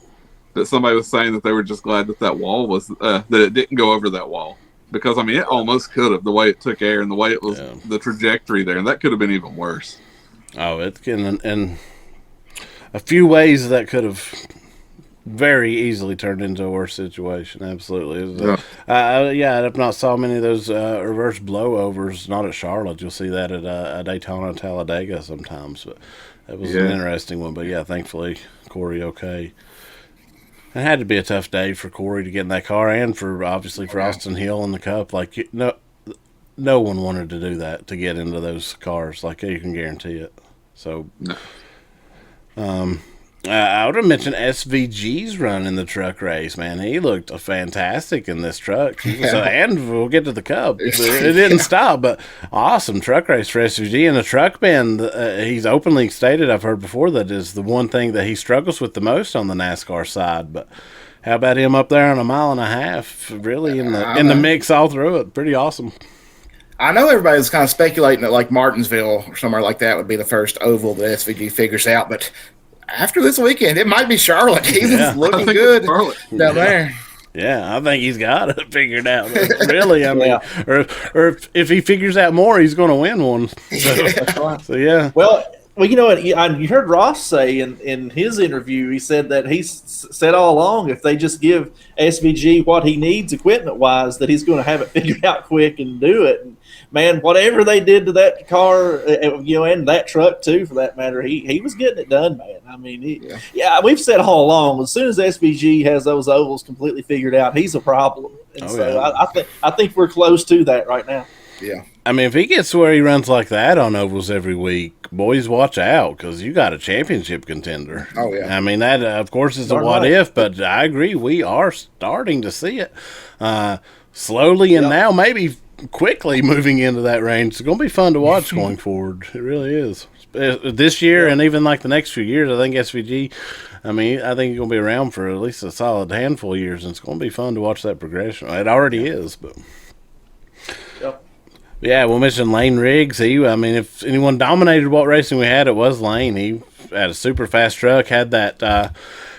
that somebody was saying that they were just glad that wall was that it didn't go over that wall, because I mean it almost could have, the way it took air and the way it was, the trajectory there, and that could have been even worse. Oh, it can, and a few ways that could have very easily turned into a worse situation. Absolutely. I've not saw many of those reverse blowovers. Not at Charlotte. You'll see that at Daytona, Talladega sometimes. But that was an interesting one. But yeah, thankfully Corey okay. It had to be a tough day for Corey to get in that car, and for obviously for Austin Hill in the Cup. Like no one wanted to do that, to get into those cars. Like you can guarantee it. So. No. I would have mentioned SVG's run in the truck race, man. He looked fantastic in this truck. So, and we'll get to the Cup. It didn't stop, but awesome truck race for SVG. And the truck bend, he's openly stated, I've heard before, that is the one thing that he struggles with the most on the NASCAR side. But how about him up there on a mile and a half, really in the mix all through it? Pretty awesome. I know everybody was kind of speculating that like Martinsville or somewhere like that would be the first oval that SVG figures out, but after this weekend, it might be Charlotte. He was looking good down there. Yeah, I think he's got it figured out. Really, I mean, or if he figures out more, he's going to win one. So yeah. Well, you know what? You heard Ross say in his interview, he said that he's said all along, if they just give SVG what he needs equipment-wise, that he's going to have it figured out quick and do it. And man, whatever they did to that car, and that truck too, for that matter, he was getting it done, man. I mean, we've said all along, as soon as SVG has those ovals completely figured out, he's a problem. And I think we're close to that right now. Yeah. I mean, if he gets to where he runs like that on ovals every week, boys, watch out, because you got a championship contender. Oh, yeah. I mean, that, of course, is a what-if, but I agree. We are starting to see it slowly and now maybe quickly moving into that range. It's going to be fun to watch going forward. It really is. This year and even like the next few years, I think SVG, I think he's going to be around for at least a solid handful of years, and it's going to be fun to watch that progression. It already is, but... Yeah, we'll mention Layne Riggs. If anyone dominated what racing we had, it was Layne. He had a super fast truck, had that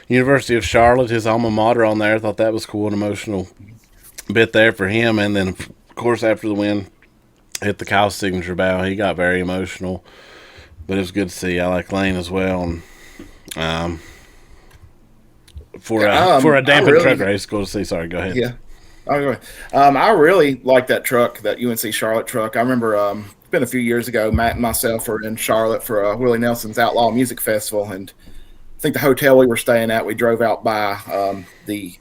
University of Charlotte, his alma mater, on there. I thought that was cool, an emotional bit there for him. And then, of course, after the win, hit the Kyle signature bow. He got very emotional, but it was good to see. I like Layne as well. And for a dampened truck race, go to see. Sorry, go ahead. Yeah. I really like that truck, that UNC Charlotte truck. I remember it's been a few years ago, Matt and myself were in Charlotte for Willie Nelson's Outlaw Music Festival, and I think the hotel we were staying at, we drove out by the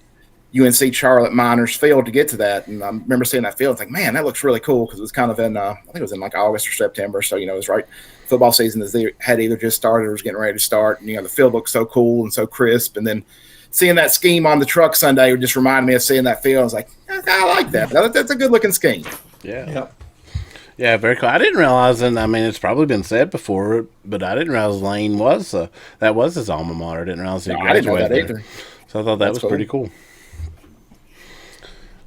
UNC Charlotte Miners field to get to that, and I remember seeing that field and thinking, man, that looks really cool, because it was kind of in, I think it was in like August or September, so, it was right, football season had either just started or was getting ready to start, and, the field looked so cool and so crisp, and then seeing that scheme on the truck Sunday just reminded me of seeing that field. I was like, I like that. That's a good-looking scheme. Yeah. Yeah, very cool. I didn't realize, and it's probably been said before, but I didn't realize Layne that was his alma mater. I didn't realize he graduated. I didn't know that either. So I thought that was cool. Pretty cool.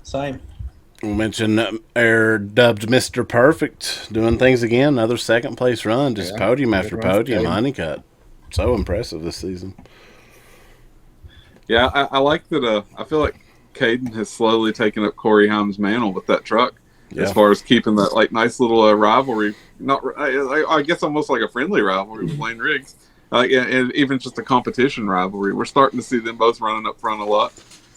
Same. We'll mention dubbed Mr. Perfect, doing things again. Another second-place run, just podium after podium. Honeycutt. So impressive this season. Yeah, I like that. I feel like Caden has slowly taken up Corey Haim's mantle with that truck, as far as keeping that nice little rivalry. I guess almost like a friendly rivalry with Layne Riggs, and even just a competition rivalry. We're starting to see them both running up front a lot.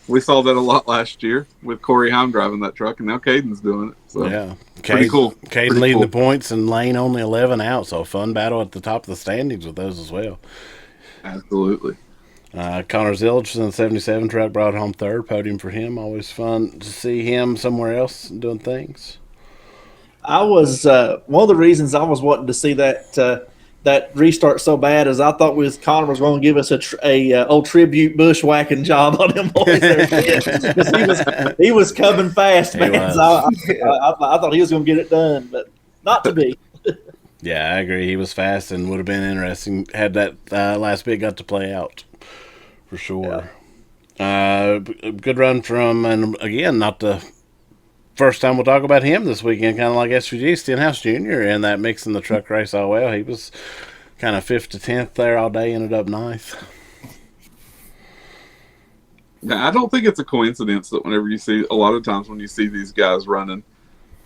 We saw that a lot last year with Corey Haim driving that truck, and now Caden's doing it. So yeah, pretty cool. Caden leading the points, and Layne only 11 out. So a fun battle at the top of the standings with those as well. Absolutely. Connor Zilch in the 77 truck brought home third. Podium for him. Always fun to see him somewhere else doing things. I was one of the reasons I was wanting to see that restart so bad is I thought Connor was going to give us a old tribute bushwhacking job on them boys there. he was coming fast, man. So I thought he was going to get it done, but not to be. Yeah, I agree. He was fast and would have been interesting had that last bit got to play out. For sure. Yeah. Good run from, and again, not the first time we'll talk about him this weekend, kind of like SVG, Stenhouse Jr. in that mix in the truck race all well. He was kind of 5th to 10th there all day, ended up 9th. Now, I don't think it's a coincidence that whenever you see, a lot of times when you see these guys running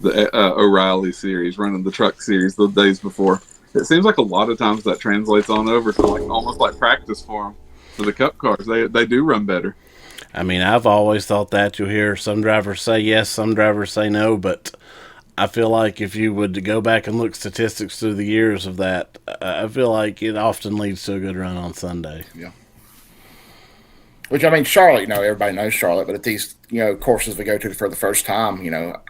the O'Reilly series, running the truck series the days before, it seems like a lot of times that translates on over to like almost like practice for them for the cup cars. They do run better. I mean, I've always thought that. You'll hear some drivers say yes, some drivers say no, but I feel like if you would go back and look statistics through the years of that, I feel like it often leads to a good run on Sunday. Yeah. Which, I mean, Charlotte, everybody knows Charlotte, but at these, courses we go to for the first time,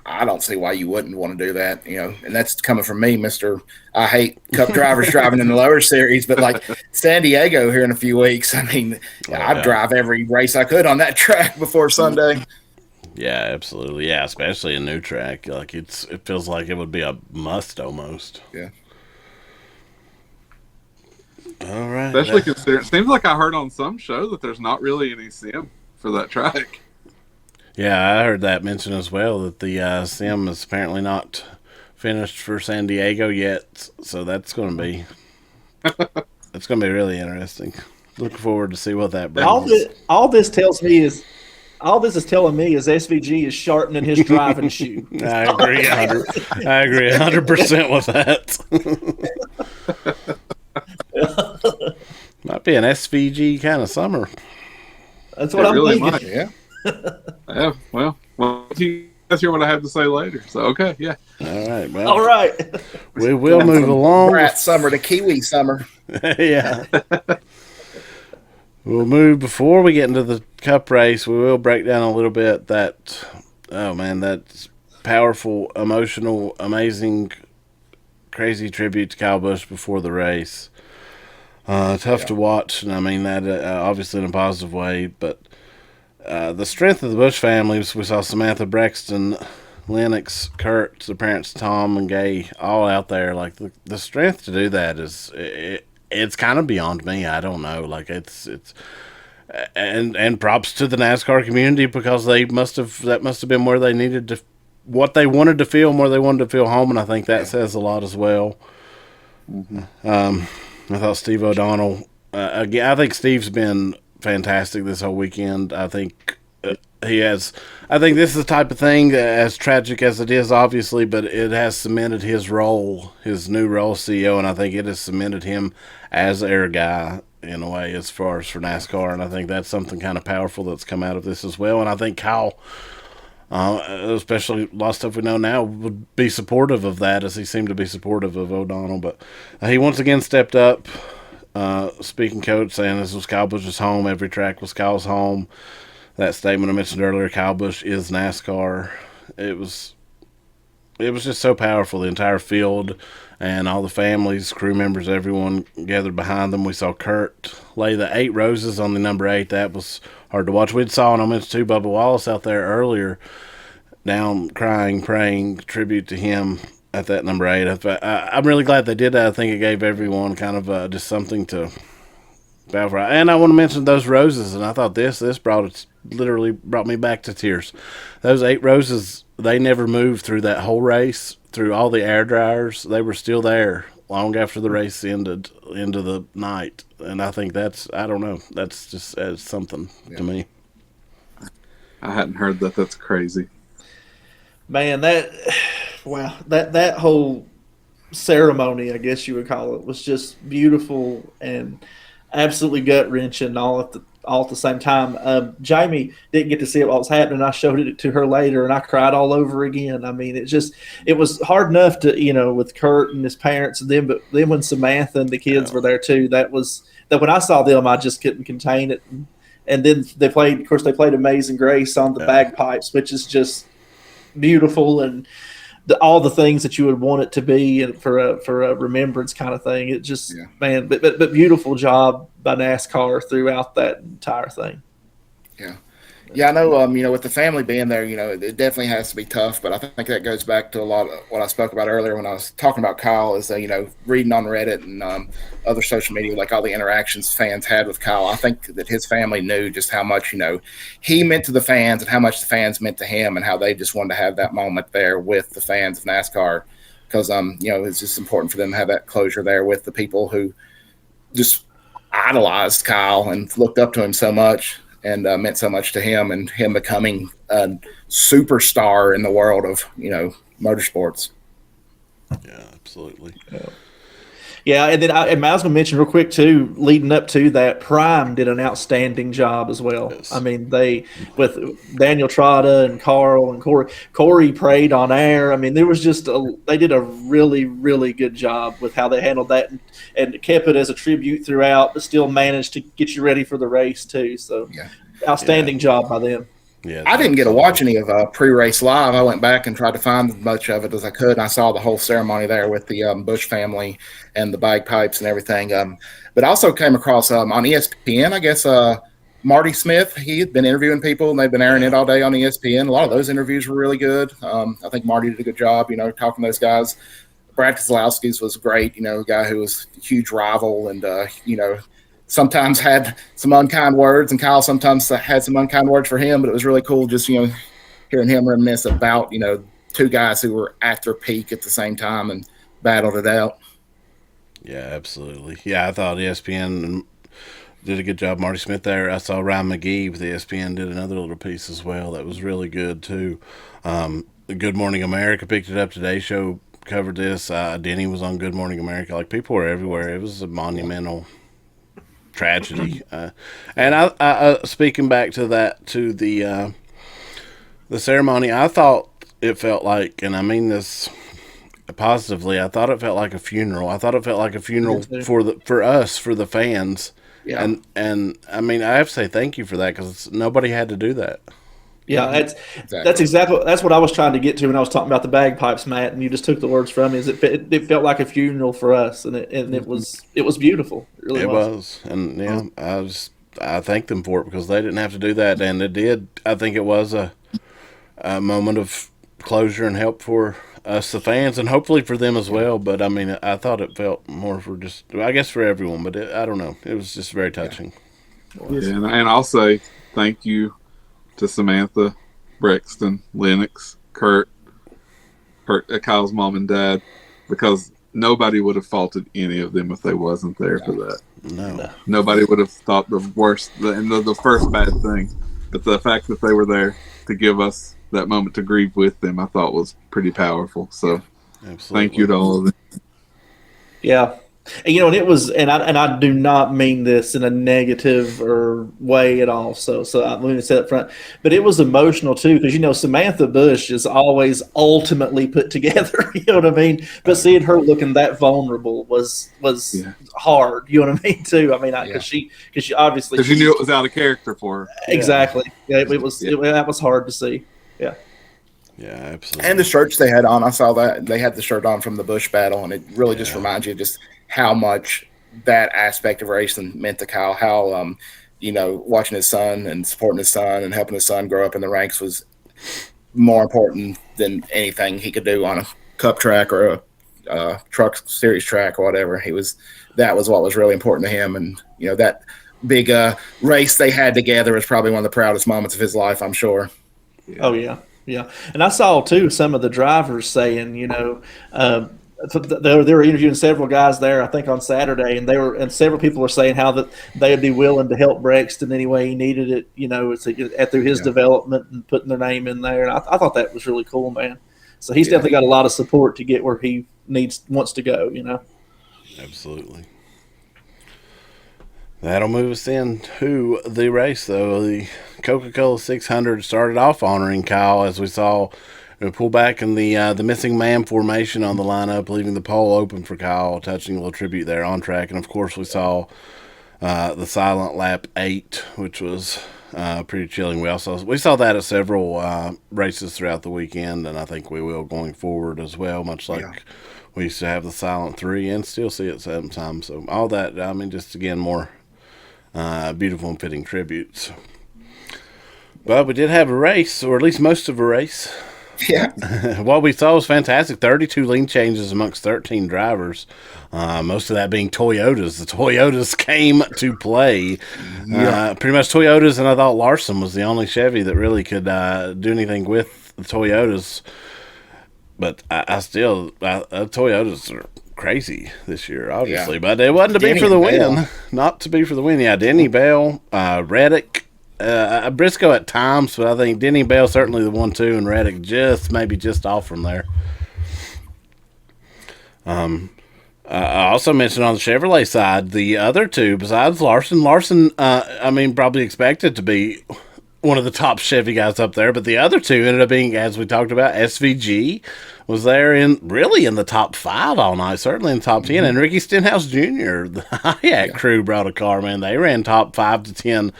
I don't see why you wouldn't want to do that, and that's coming from me, Mr. I hate cup drivers driving in the lower series, but like San Diego here in a few weeks, I mean, I'd drive every race I could on that track before Sunday. Yeah, absolutely. Yeah, especially a new track. Like it feels like it would be a must almost. Yeah. All right. Especially considering it seems like I heard on some show that there's not really any sim for that track. Yeah, I heard that mentioned as well, that the sim is apparently not finished for San Diego yet. So that's going to be really interesting. Looking forward to see what that brings. All this tells me is. All this is telling me is SVG is sharpening his driving shoe. I agree 100% with that. Might be an SVG kind of summer. That's what I'm really thinking. Might. Yeah. Well, you guys hear what I have to say later. So, okay, yeah. All right. Well, all right. We will move along. Brat summer to Kiwi summer. Yeah. We'll move before we get into the Cup race. We will break down a little bit that powerful, emotional, amazing, crazy tribute to Kyle Busch before the race. Tough to watch, and I mean that obviously in a positive way. But the strength of the Busch family, we saw Samantha, Braxton, Lennox, Kurt, the parents Tom and Gay, all out there. Like the strength to do that is. It's kind of beyond me. I don't know. Like it's and props to the NASCAR community because that must have been where they needed to, what they wanted to feel, and where they wanted to feel home, and I think that says a lot as well. Mm-hmm. I thought Steve O'Donnell. Again, I think Steve's been fantastic this whole weekend. I think he has. I think this is the type of thing, as tragic as it is, obviously, but it has cemented his role, his new role, CEO, and I think it has cemented him as air guy in a way as far as for NASCAR, and I think that's something kind of powerful that's come out of this as well. And I think Kyle, especially a lot of stuff we know now, would be supportive of that, as he seemed to be supportive of O'Donnell. But he once again stepped up, speaking coach, saying this was Kyle Busch's home. Every track was Kyle's home. That statement I mentioned earlier, Kyle Busch is NASCAR. It was just so powerful. The entire field and all the families, crew members, everyone gathered behind them. We saw Kurt lay the 8 roses on the number 8. That was hard to watch. We'd saw, and I mentioned too, Bubba Wallace out there earlier, down crying, praying, tribute to him at that number 8. I'm really glad they did that. I think it gave everyone kind of just something to bow for. And I want to mention those roses, and I thought this literally brought me back to tears. Those 8 roses, they never moved through that whole race, through all the air dryers. They were still there long after the race ended into the night. And I think that's just something to me. I hadn't heard that. That's crazy. Man, that whole ceremony, I guess you would call it, was just beautiful and absolutely gut-wrenching all at the same time. Jamie didn't get to see it while it was happening. I showed it to her later, and I cried all over again. I mean, it was hard enough to, with Kurt and his parents and them, but then when Samantha and the kids were there too, that when I saw them, I just couldn't contain it. And then they played Amazing Grace on the bagpipes, which is just beautiful, and all the things that you would want it to be, and for a remembrance kind of thing. It just, man, but beautiful job by NASCAR throughout that entire thing. Yeah, I know, with the family being there, it definitely has to be tough, but I think that goes back to a lot of what I spoke about earlier when I was talking about Kyle is, reading on Reddit and other social media, like all the interactions fans had with Kyle. I think that his family knew just how much, he meant to the fans and how much the fans meant to him, and how they just wanted to have that moment there with the fans of NASCAR because, it's just important for them to have that closure there with the people who just idolized Kyle and looked up to him so much. and meant so much to him, and him becoming a superstar in the world of motorsports. Yeah, absolutely. Yeah, and then I was going to mention real quick too, leading up to that, Prime did an outstanding job as well. Yes. I mean, they with Daniel Trotta and Carl and Corey. Corey prayed on air. I mean, there was they did a really, really good job with how they handled that and kept it as a tribute throughout, but still managed to get you ready for the race too. So, outstanding job by them. Yeah, I didn't get to watch any of pre-race live. I went back and tried to find as much of it as I could. And I saw the whole ceremony there with the Busch family and the bagpipes and everything. But I also came across on ESPN, I guess, Marty Smith. He had been interviewing people, and they've been airing it all day on ESPN. A lot of those interviews were really good. I think Marty did a good job, talking to those guys. Brad Keselowski's was great, a guy who was a huge rival and, sometimes had some unkind words, and Kyle sometimes had some unkind words for him, but it was really cool just, hearing him reminisce about, two guys who were at their peak at the same time and battled it out. Yeah, absolutely. Yeah, I thought ESPN did a good job. Marty Smith there. I saw Ryan McGee with ESPN did another little piece as well. That was really good, too. Good Morning America picked it up. Today show covered this. Denny was on Good Morning America. Like, people were everywhere. It was a monumental tragedy. And I speaking back to that, to the ceremony, I thought it felt like, and I mean this positively, I thought it felt like a funeral. I thought it felt like a funeral for us, for the fans. Yeah. And I mean, I have to say thank you for that, because nobody had to do that. Yeah, that's exactly what I was trying to get to when I was talking about the bagpipes, Matt, and you just took the words from me. It felt like a funeral for us, and it was beautiful. It really was. And I thank them for it, because they didn't have to do that, and it did. I think it was a moment of closure and help for us, the fans, and hopefully for them as well. But I mean, I thought it felt more for I guess for everyone, but I don't know. It was just very touching. Yeah, and I'll say thank you to Samantha, Brexton, Lennox, Kurt, Kyle's mom and dad, because nobody would have faulted any of them if they wasn't there for that. No. Nobody would have thought the worst, the first bad thing. But the fact that they were there to give us that moment to grieve with them, I thought was pretty powerful. So thank you to all of them. Yeah. And, and it was, and I do not mean this in a negative or way at all. So I'm going to say up front, but it was emotional too, because Samantha Busch is always ultimately put together. You know what I mean? But seeing her looking that vulnerable was hard. You know what I mean too. I mean, because she obviously, because you knew it was out of character for her. Exactly. Yeah, that was hard to see. Yeah. Yeah, absolutely. And the shirts they had on, I saw that they had the shirt on from the Busch battle, and it really just reminds you just how much that aspect of racing meant to Kyle. How watching his son and supporting his son and helping his son grow up in the ranks was more important than anything he could do on a cup track or a truck series track or whatever. That was what was really important to him, and that big race they had together was probably one of the proudest moments of his life, I'm sure. Yeah. Oh yeah. Yeah, and I saw too some of the drivers saying, they were interviewing several guys there, I think on Saturday, and several people were saying how that they would be willing to help Brexton any way he needed it, through his development and putting their name in there. And I thought that was really cool, man. So he's definitely got a lot of support to get where he wants to go. Absolutely. That'll move us into the race, though. The Coca-Cola 600 started off honoring Kyle, as we saw pull back in the missing man formation on the lineup, leaving the pole open for Kyle, touching a little tribute there on track. And, of course, we saw the silent lap 8, which was pretty chilling. We saw that at several races throughout the weekend, and I think we will going forward as well, much like we used to have the silent 3 and still see it sometimes. So all that, I mean, just, again, more beautiful and fitting tributes. But we did have a race, or at least most of a race. Yeah. What we saw was fantastic. 32 lean changes amongst 13 drivers. Most of that being Toyotas. The Toyotas came to play. Pretty much Toyotas, and I thought Larson was the only Chevy that really could do anything with the Toyotas. But Toyotas are crazy this year, obviously. But it wasn't to be for the win. Not to be for the win. Yeah, Denny Bell, Reddick, Briscoe at times, but I think Denny Bell certainly the 1-2, and Reddick just off from there. I also mentioned on the Chevrolet side, the other two besides Larson. Probably expected to be one of the top Chevy guys up there, but the other two ended up being, as we talked about, SVG was there in the top 5 all night, certainly in the top 10. And Ricky Stenhouse Jr., the Hayek crew brought a car, man. They ran top 5 to 10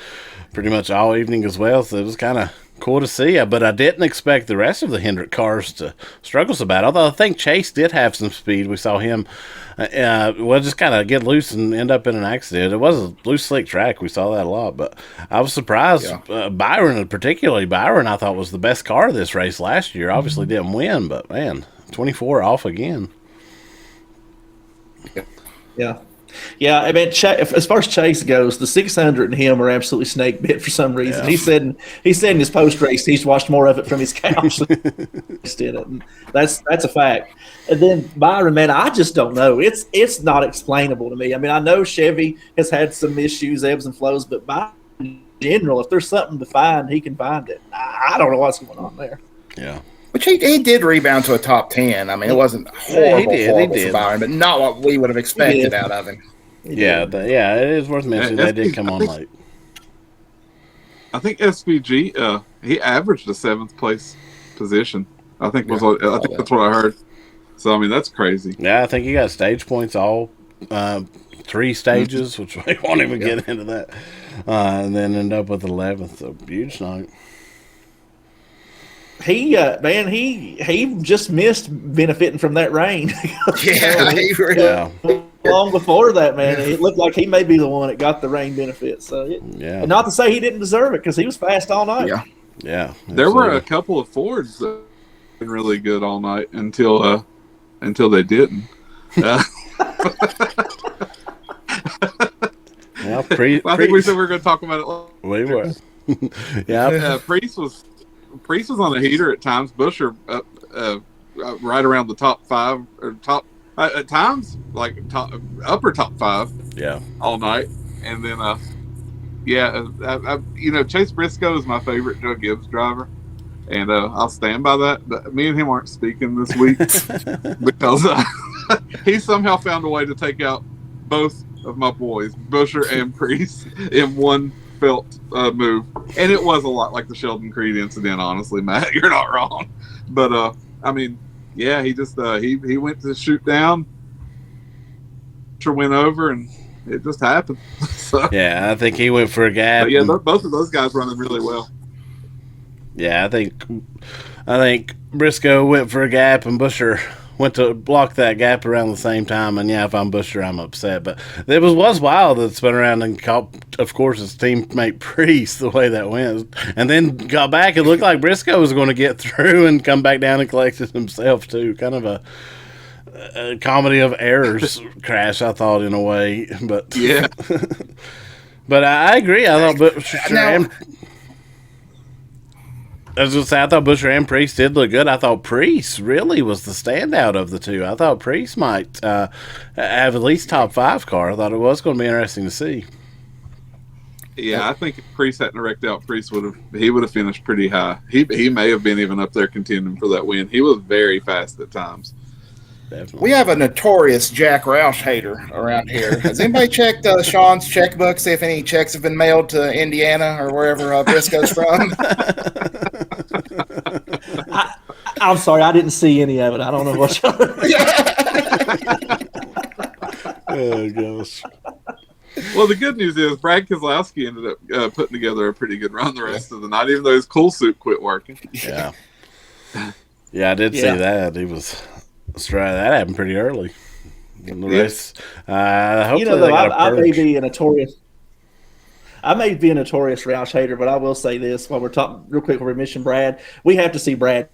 pretty much all evening as well, so it was kind of cool to see. But I didn't expect the rest of the Hendrick cars to struggle so bad, although I think Chase did have some speed. We saw him just kind of get loose and end up in an accident. It was a loose, slick track. We saw that a lot, but I was surprised. Yeah. Byron, I thought was the best car of this race last year. Obviously didn't win, but man, 24 off again. Yeah. Yeah, I mean, as far as Chase goes, the 600 and him are absolutely snake bit for some reason. Yeah. He said in his post race he's watched more of it from his couch than did it. And that's a fact. And then Byron, man, I just don't know. It's not explainable to me. I mean, I know Chevy has had some issues, ebbs and flows, but Byron in general, if there's something to find, he can find it. I don't know what's going on there. Yeah. Which he did rebound to a top 10. I mean, it wasn't horrible for Byron, but not what we would have expected out of him. It is worth mentioning. They did come on late. I think SVG, he averaged a 7th place position. I think that's what I heard. So I mean, that's crazy. Yeah, I think he got stage points all 3 stages, which we won't even get into that, and then end up with 11th. So huge night. He just missed benefiting from that rain. Long before that, man, it looked like he may be the one that got the rain benefit. So, and not to say he didn't deserve it because he was fast all night. Yeah. There were a couple of Fords that were really good all night until they didn't. I think we said we were going to talk about it. We were. Priest was on a heater at times. Buescher right around the top 5 or top at times like upper top 5. Yeah, all night. And then Chase Briscoe is my favorite Joe Gibbs driver, and I'll stand by that. But me and him aren't speaking this week because he somehow found a way to take out both of my boys, Buescher and Priest, in one felt move, and it was a lot like the Sheldon Creed incident. Honestly, Matt, you're not wrong, but he just he went to shoot down, went over, and it just happened. So, yeah, I think he went for a gap. Both of those guys running really well. Yeah, I think Briscoe went for a gap, and Buescher went to block that gap around the same time. And if I'm Buescher, I'm upset. But it was wild that spun around and caught, of course, his teammate Priest the way that went. And then got back. It looked like Briscoe was going to get through and come back down and collect it himself, too. Kind of a comedy of errors crash, I thought, in a way. But yeah. But I agree. I thought Buescher I thought Buescher and Priest did look good. I thought Priest really was the standout of the two. I thought Priest might have at least top 5 car. I thought it was going to be interesting to see. Yeah, I think if Priest hadn't wrecked out, Priest would have finished pretty high. He may have been even up there contending for that win. He was very fast at times. Definitely. We have a notorious Jack Roush hater around here. Has anybody checked Sean's checkbook, see if any checks have been mailed to Indiana or wherever Briscoe's from? I'm sorry, I didn't see any of it. I don't know what y'all Oh, gosh. Well, the good news is Brad Keselowski ended up putting together a pretty good run the rest of the night, even though his cool suit quit working. Yeah. Yeah, I did see that. He was that happened pretty early in the race. Hopefully I may be a notorious Roush hater, but I will say this while we're talking real quick. We're mentioning Brad. We have to see Brad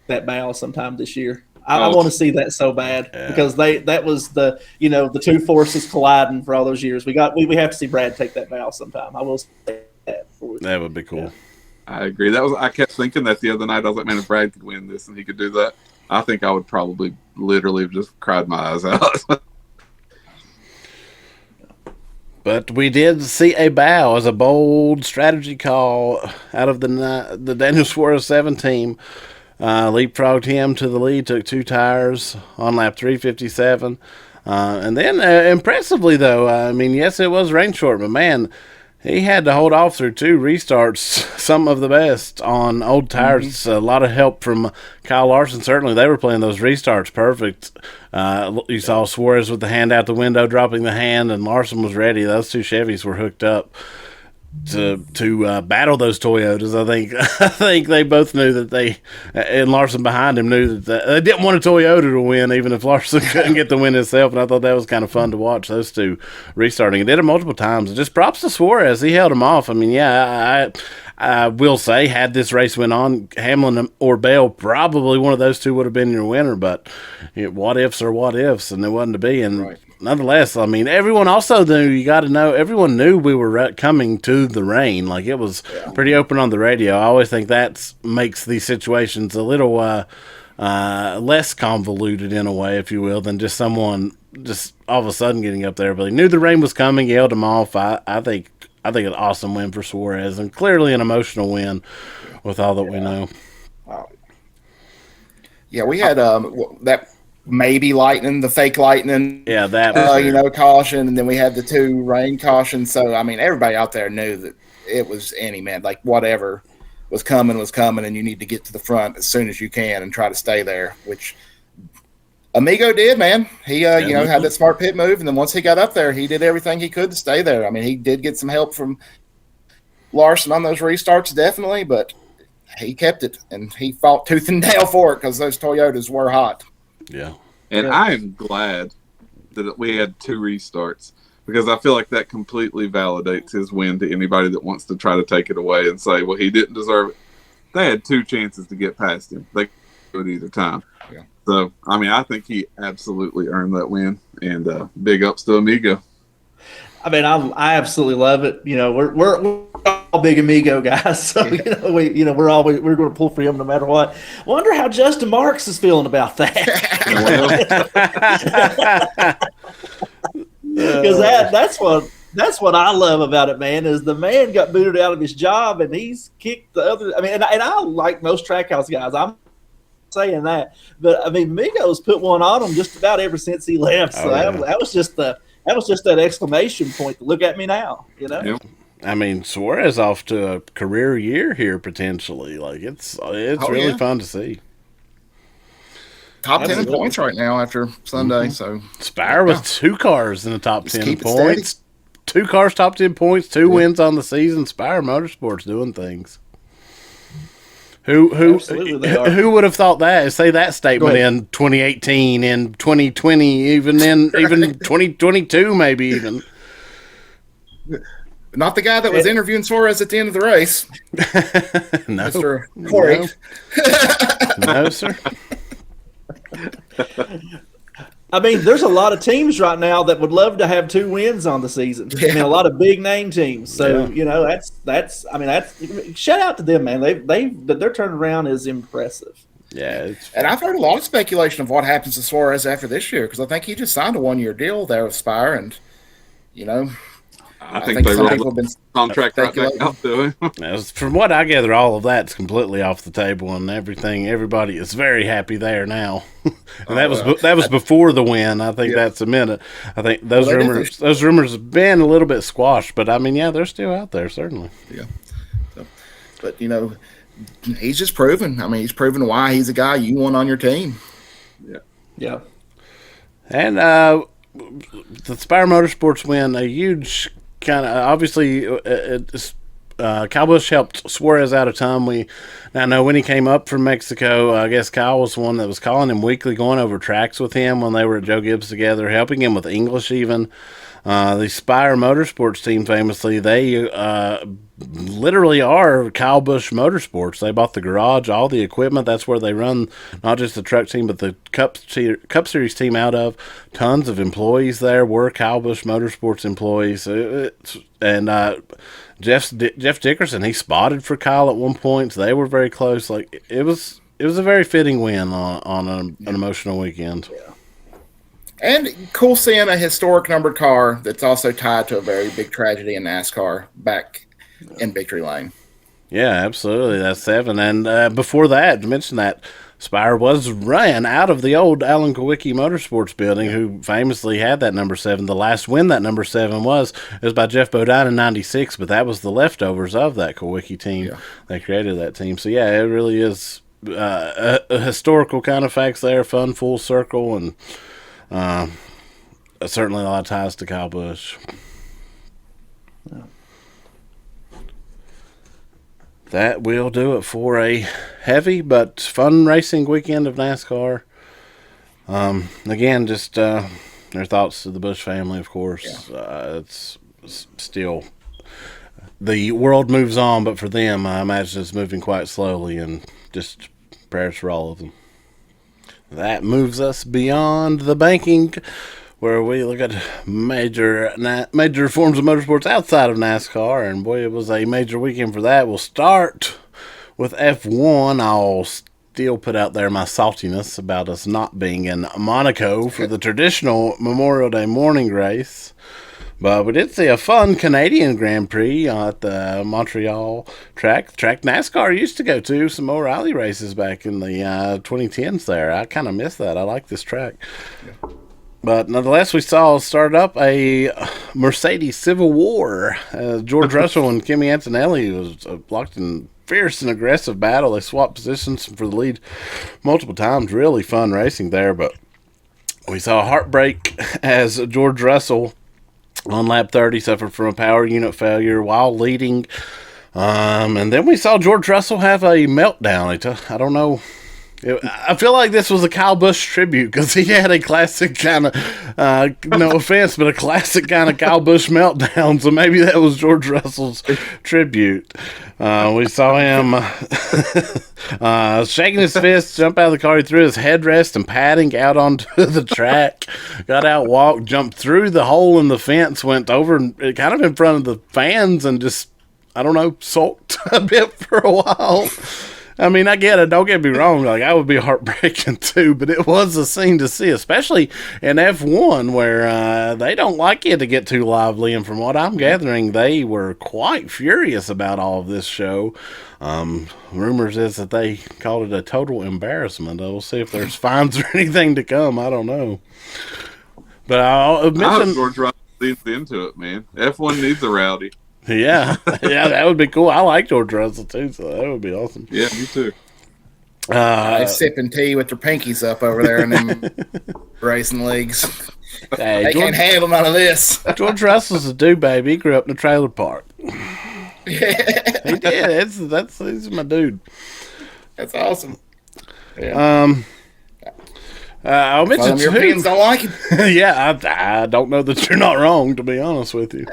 that battle sometime this year. I want to see that so bad because that was the two forces colliding for all those years. We have to see Brad take that battle sometime. I will say that. That would be cool. Yeah. I agree. I kept thinking that the other night. I was like, man, if Brad could win this and he could do that, I think I would probably literally have just cried my eyes out. But we did see a bow as a bold strategy call out of the Daniel Suarez 7 team. Leapfrogged him to the lead, took 2 tires on lap 357. And then, impressively, though, I mean, yes, it was rain short, but man, he had to hold off through 2 restarts, some of the best on old tires. Mm-hmm. A lot of help from Kyle Larson. Certainly, they were playing those restarts perfect. You saw Suarez with the hand out the window, dropping the hand, and Larson was ready. Those 2 Chevys were hooked up to battle those Toyotas. I think they both knew that and Larson behind him knew that they didn't want a Toyota to win, even if Larson couldn't get the win himself. And I thought that was kind of fun to watch, those 2 restarting. It did it multiple times. Just props to Suarez. He held him off. I mean, yeah, I will say, had this race went on, Hamlin or Bell, probably one of those 2 would have been your winner. But what ifs are what ifs, and it wasn't to be. And right. Nonetheless, I mean, everyone also knew, you got to know, everyone knew we were coming to the rain. Like, it was pretty open on the radio. I always think that makes these situations a little less convoluted in a way, if you will, than just someone just all of a sudden getting up there. But he knew the rain was coming, he held him off. I think an awesome win for Suarez, and clearly an emotional win with all that we know. Wow. Yeah, we had that maybe lightning, the fake lightning. Yeah, that caution, and then we had the 2 rain cautions. So I mean, everybody out there knew that it was any man, like whatever was coming, and you need to get to the front as soon as you can and try to stay there. Which Amigo did, man. He had that smart pit move, and then once he got up there, he did everything he could to stay there. I mean, he did get some help from Larson on those restarts, definitely, but he kept it, and he fought tooth and nail for it because those Toyotas were hot. Yeah. And I am glad that we had 2 restarts, because I feel like that completely validates his win to anybody that wants to try to take it away and say, well, he didn't deserve it. They had 2 chances to get past him. They could do it either time. Yeah. So, I mean, I think he absolutely earned that win, and big ups to Amigo. I mean, I absolutely love it. You know, we're all big Amigo guys, so we're going to pull for him no matter what. Wonder how Justin Marks is feeling about that. Because that's what I love about it, man. Is the man got booted out of his job, and he's kicked the other. I mean, and I like most Trackhouse guys. I'm saying that, but I mean, Migo's put one on him just about ever since he left. So that was just that exclamation point. Look at me now, you know. Yep. I mean, Suarez off to a career year here potentially. Like it's really fun to see. Top 10 points right now after Sunday. So Spire with 2 cars in the top 10 points. 2 cars top 10 points, 2 wins on the season. Spire Motorsports doing things. Who would have thought that? Say that statement in 2018, in 2020, even 2022, maybe even. Not the guy that was interviewing Suarez at the end of the race. No. Mr. Corey. No, sir. I mean, there's a lot of teams right now that would love to have 2 wins on the season. I mean, a lot of big name teams. So that's shout out to them, man. Their turnaround is impressive. Yeah, and I've heard a lot of speculation of what happens to Suarez after this year, because I think he just signed a 1-year deal there with Spire, and I think they rolled the contract right back out to him. From what I gather, all of that's completely off the table, and everybody is very happy there now. And that was before the win. I think that's a minute. I think those rumors have been a little bit squashed, but I mean, they're still out there, certainly. Yeah. But he's just proven. I mean, he's proven why he's a guy you want on your team. Yeah. Yeah. And the Spire Motorsports win, a huge kind of obviously Kyle Busch helped Suarez out a ton. I know when he came up from Mexico, I guess Kyle was one that was calling him weekly, going over tracks with him when they were at Joe Gibbs together, helping him with English even. The Spire Motorsports team, famously, they literally are Kyle Busch Motorsports. They bought the garage, all the equipment. That's where they run not just the truck team, but the Cup Series team out of. Tons of employees there were Kyle Busch Motorsports employees. And Jeff Dickerson, he spotted for Kyle at one point. So they were very close. Like it was a very fitting win on an emotional weekend. Yeah. And cool seeing a historic numbered car that's also tied to a very big tragedy in NASCAR back in Victory Lane. Yeah, absolutely. That's 7. And before that, to mention that, Spire was ran out of the old Alan Kowicki Motorsports building, who famously had that number 7. The last win that number 7 was by Jeff Bodine in 96, but that was the leftovers of that Kowicki team. Yeah. They created that team. So, yeah, it really is a historical kind of facts there, fun, full circle, and certainly a lot of ties to Kyle Busch. That will do it for a heavy but fun racing weekend of NASCAR. Again, just their thoughts to the Busch family, of course. Yeah. It's still, the world moves on, but for them, I imagine it's moving quite slowly, and just prayers for all of them. That moves us beyond the banking, where we look at major forms of motorsports outside of NASCAR, and boy, it was a major weekend for that. We'll start with F1. I'll still put out there my saltiness about us not being in Monaco for the traditional Memorial Day morning race. But we did see a fun Canadian Grand Prix at the Montreal track. The track NASCAR used to go to some more rally races back in the 2010s there. I kind of miss that. I like this track. Yeah. But nonetheless, we saw start up a Mercedes Civil War. George Russell and Kimi Antonelli was locked in fierce and aggressive battle. They swapped positions for the lead multiple times. Really fun racing there. But we saw a heartbreak as George Russell on lap 30 suffered from a power unit failure while leading. And then we saw George Russell have a meltdown. I don't know. I feel like this was a Kyle Busch tribute because he had a classic kind of, no offense, but a classic kind of Kyle Busch meltdown. So maybe that was George Russell's tribute. We saw him shaking his fist, jump out of the car. He threw his headrest and padding out onto the track, got out, walked, jumped through the hole in the fence, went over kind of in front of the fans and just, I don't know, sulked a bit for a while. I mean, I get it. Don't get me wrong. Like, I would be heartbreaking too, but it was a scene to see, especially in F1 where they don't like it to get too lively. And from what I'm gathering, they were quite furious about all of this show. Rumors is that they called it a total embarrassment. We'll see if there's fines or anything to come. I don't know. But I'll mention George Russell leads into it, man. F1 needs a Rowdy. Yeah, that would be cool. I like George Russell too, so that would be awesome. Yeah, me too. They're sipping tea with their pinkies up over there in them racing leagues. Hey, they can't handle none of this. George Russell's a dude, baby. He grew up in a trailer park. Yeah. He did. He's my dude. That's awesome. Yeah. I'll mention Europeans don't like him. Yeah, I don't know that you're not wrong, to be honest with you.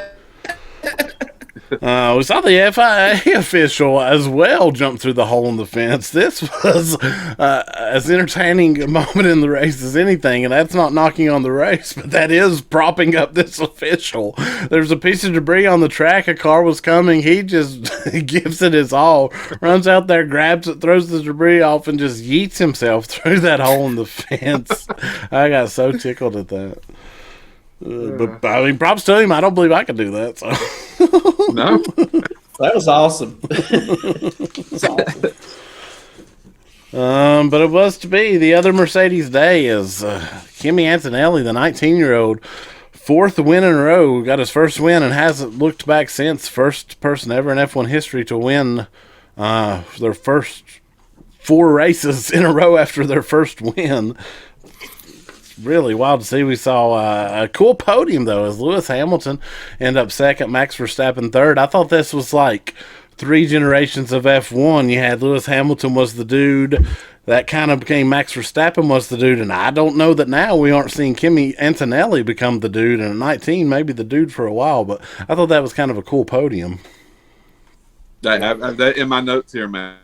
We saw the FIA official as well jump through the hole in the fence. This was as entertaining a moment in the race as anything, and that's not knocking on the race, but that is propping up this official. There's a piece of debris on the track. A car was coming. He just gives it his all, runs out there, grabs it, throws the debris off, and just yeets himself through that hole in the fence. I got so tickled at that. But I mean, props to him. I don't believe I could do that. So. No, that was awesome. But it was to be. The other Mercedes day is Kimi Antonelli, the 19-year-old, fourth win in a row. Got his first win and hasn't looked back since. First person ever in F1 history to win their first 4 races in a row after their first win. Really wild to see. We saw a cool podium, though, as Lewis Hamilton ended up second, Max Verstappen third. I thought this was like 3 generations of F1. You had Lewis Hamilton was the dude. That kind of became Max Verstappen was the dude. And I don't know that now we aren't seeing Kimi Antonelli become the dude. And at 19, maybe the dude for a while. But I thought that was kind of a cool podium. In my notes here, man,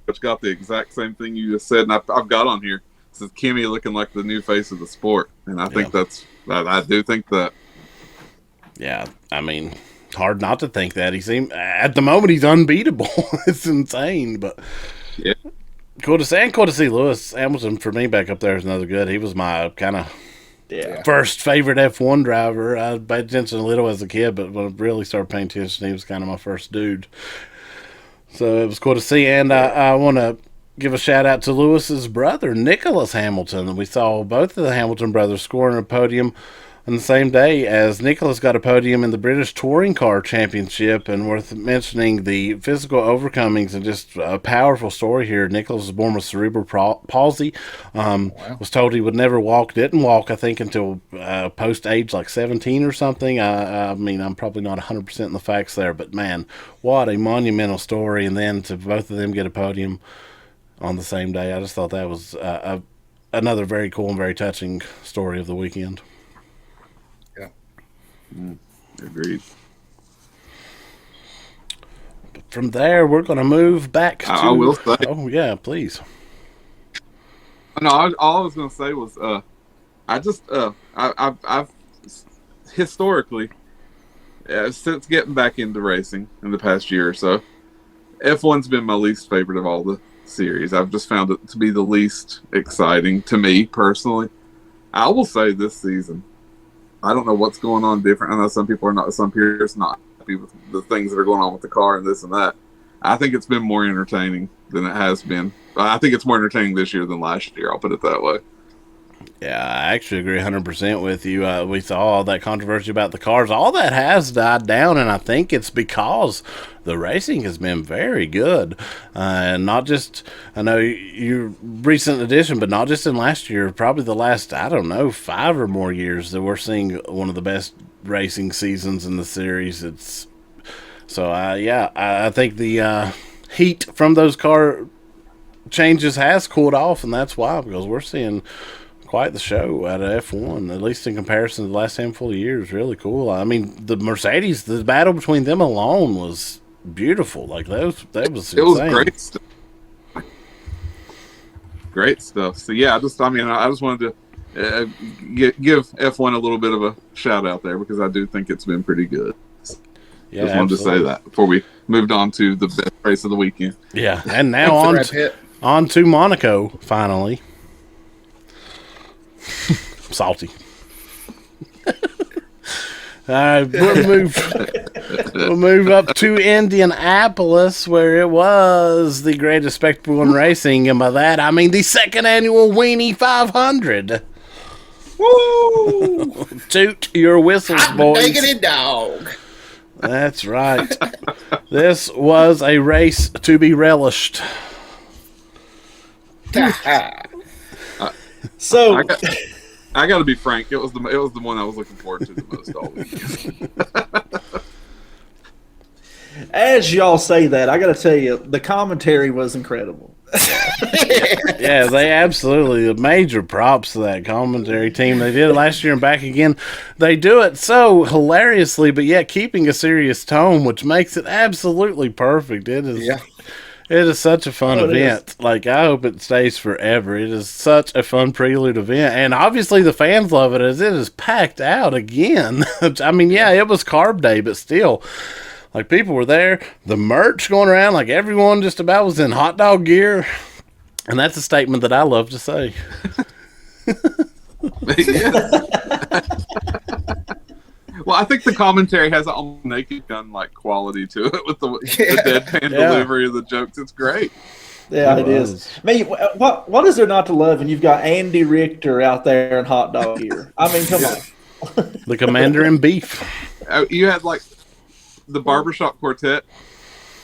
it's got the exact same thing you just said. And I've got on here. This is Kimi looking like the new face of the sport, and I think I do think that. Yeah, I mean, hard not to think that. At the moment he's unbeatable. It's insane, but yeah, cool to see. And cool to see Lewis Hamilton for me back up there is another good. He was my kind of Yeah. First favorite F1 driver. I paid attention a little as a kid, but when I really started paying attention, he was kind of my first dude. So it was cool to see. And I want to give a shout out to Lewis's brother, Nicholas Hamilton. We saw both of the Hamilton brothers scoring a podium on the same day as Nicholas got a podium in the British Touring Car Championship. And worth mentioning the physical overcomings and just a powerful story here. Nicholas was born with cerebral palsy. Was told he would never walk. Didn't walk, I think, until post age like 17 or something. I mean, I'm probably not 100% in the facts there, but man, what a monumental story. And then to both of them get a podium on the same day, I just thought that was another very cool and very touching story of the weekend. Agreed. But from there, we're going to move back to... I will say... Oh, yeah, please. No, all I was going to say was, I've historically, since getting back into racing in the past year or so, F1's been my least favorite of all the series. I've just found it to be the least exciting to me personally. I will say this season, I don't know what's going on different. I know some people are not, some peers not happy with the things that are going on with the car and this and that. I think it's been more entertaining than it has been. I think it's more entertaining this year than last year. I'll put it that way. Yeah, I actually agree 100% with you. We saw all that controversy about the cars. All that has died down, and I think it's because the racing has been very good. And not just, I know your recent addition, but not just in last year, probably the last, 5 or more years that we're seeing one of the best racing seasons in the series. I think the heat from those car changes has cooled off, and that's why, because we're seeing quite the show out of F1, at least in comparison to the last handful of years. Really cool. I mean, the Mercedes, the battle between them alone was beautiful. Like that was insane. It was great stuff. Great stuff. So yeah, I just wanted to give F1 a little bit of a shout out there because I do think it's been pretty good. Yeah, just wanted to say that before we moved on to the best race of the weekend. Yeah, and now on to Monaco finally. Salty. All right, we'll move up to Indianapolis, where it was the greatest spectacle in racing, and by that I mean the second annual Weenie 500. Woo! Toot your whistles, boys. Negative dog. That's right. This was a race to be relished. So I got to be frank. It was the one I was looking forward to the most all weekend. as y'all say that, I got to tell you, the commentary was incredible. Yeah, they absolutely major props to that commentary team. They did it last year and back again. They do it so hilariously, but yet keeping a serious tone, which makes it absolutely perfect. It is. Yeah. It is such a fun event. Like, I hope it stays forever. It is such a fun prelude event. And obviously the fans love it as it is packed out again. I mean, yeah, it was Carb Day, but still, like, people were there. The merch going around, like, everyone just about was in hot dog gear. And that's a statement that I love to say. Well, I think the commentary has a Naked Gun-like quality to it with the deadpan delivery of the jokes. It's great. Yeah, it is. I mean, what is there not to love? And you've got Andy Richter out there in hot dog gear. I mean, come on. The Commander in Beef. You had, like, the Barbershop Quartet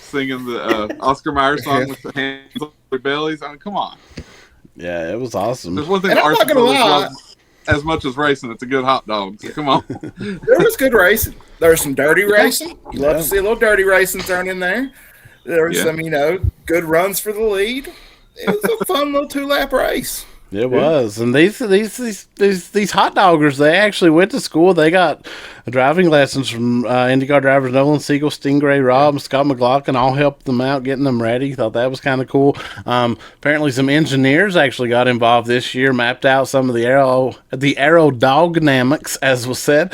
singing the Oscar Mayer song with the hands on their bellies. I mean, come on. Yeah, it was awesome. There's one thing Arson loves as much as racing. It's a good hot dog. So come on. There was good racing. There was some dirty racing. You love to see a little dirty racing thrown in there. There was some, good runs for the lead. It was a fun little 2-lap race. It was, and these hot doggers, they actually went to school. They got driving lessons from IndyCar drivers Nolan Siegel, Stingray Robb, and Scott McLaughlin. All helped them out, getting them ready. Thought that was kind of cool. Apparently, some engineers actually got involved this year, mapped out some of the aerodynamics, as was said,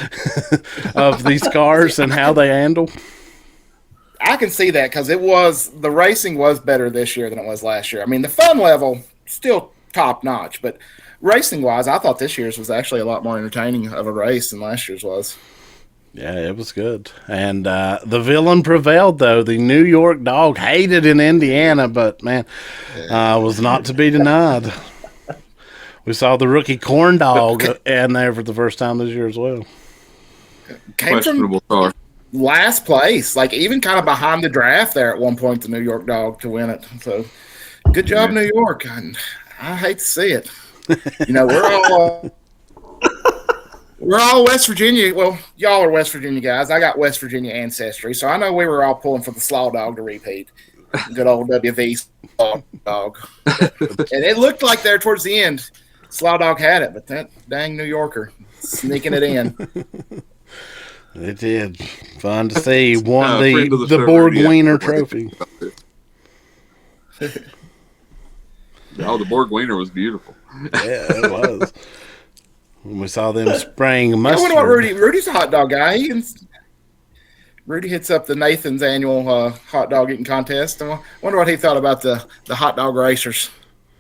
of these cars and how they handle. I can see that because the racing was better this year than it was last year. I mean, the fun level still top notch, but racing wise, I thought this year's was actually a lot more entertaining of a race than last year's was. Yeah, it was good. And the villain prevailed, though. The New York dog, hated in Indiana, but, man, was not to be denied. We saw the rookie corn dog in there for the first time this year as well. Came from car. last place, like even kind of behind the draft there at one point, the New York dog to win it. So good job, New York. I hate to see it. You know, we're all West Virginia. Well, y'all are West Virginia guys. I got West Virginia ancestry, so I know we were all pulling for the Slaw Dog to repeat. Good old WV Slaw Dog. And it looked like there towards the end, Slaw Dog had it, but that dang New Yorker sneaking it in. It did. Fun to see. Won the Borg Wiener trophy. Oh, the Borg Wiener was beautiful. Yeah, it was. When we saw them spraying mustard. I wonder what Rudy's a hot dog guy. Rudy hits up the Nathan's annual hot dog eating contest. I wonder what he thought about the hot dog racers.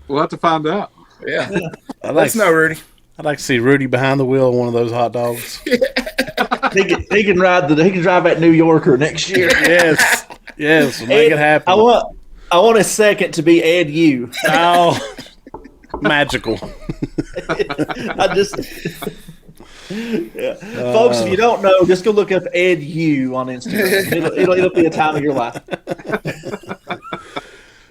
We'll have to find out. Yeah. Let's know, Rudy. I'd like to see Rudy behind the wheel of one of those hot dogs. He can drive that New Yorker next year. Yes. We'll make it happen. I want a second to be Ed U. Oh, magical. Folks, if you don't know, just go look up Ed U on Instagram. It'll be a time of your life.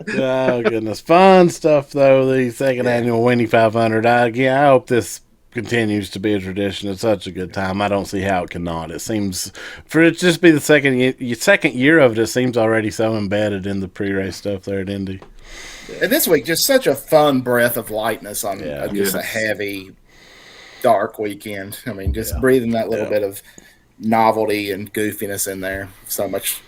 Oh, goodness. Fun stuff, though. The second annual Windy 500. I hope this continues to be a tradition. It's such a good time. I don't see how it cannot. It seems, for it to just be the second year of it, it seems already so embedded in the pre-race stuff there at Indy. And this week, just such a fun breath of lightness on just a heavy, dark weekend. I mean, just breathing that little bit of novelty and goofiness in there. So much,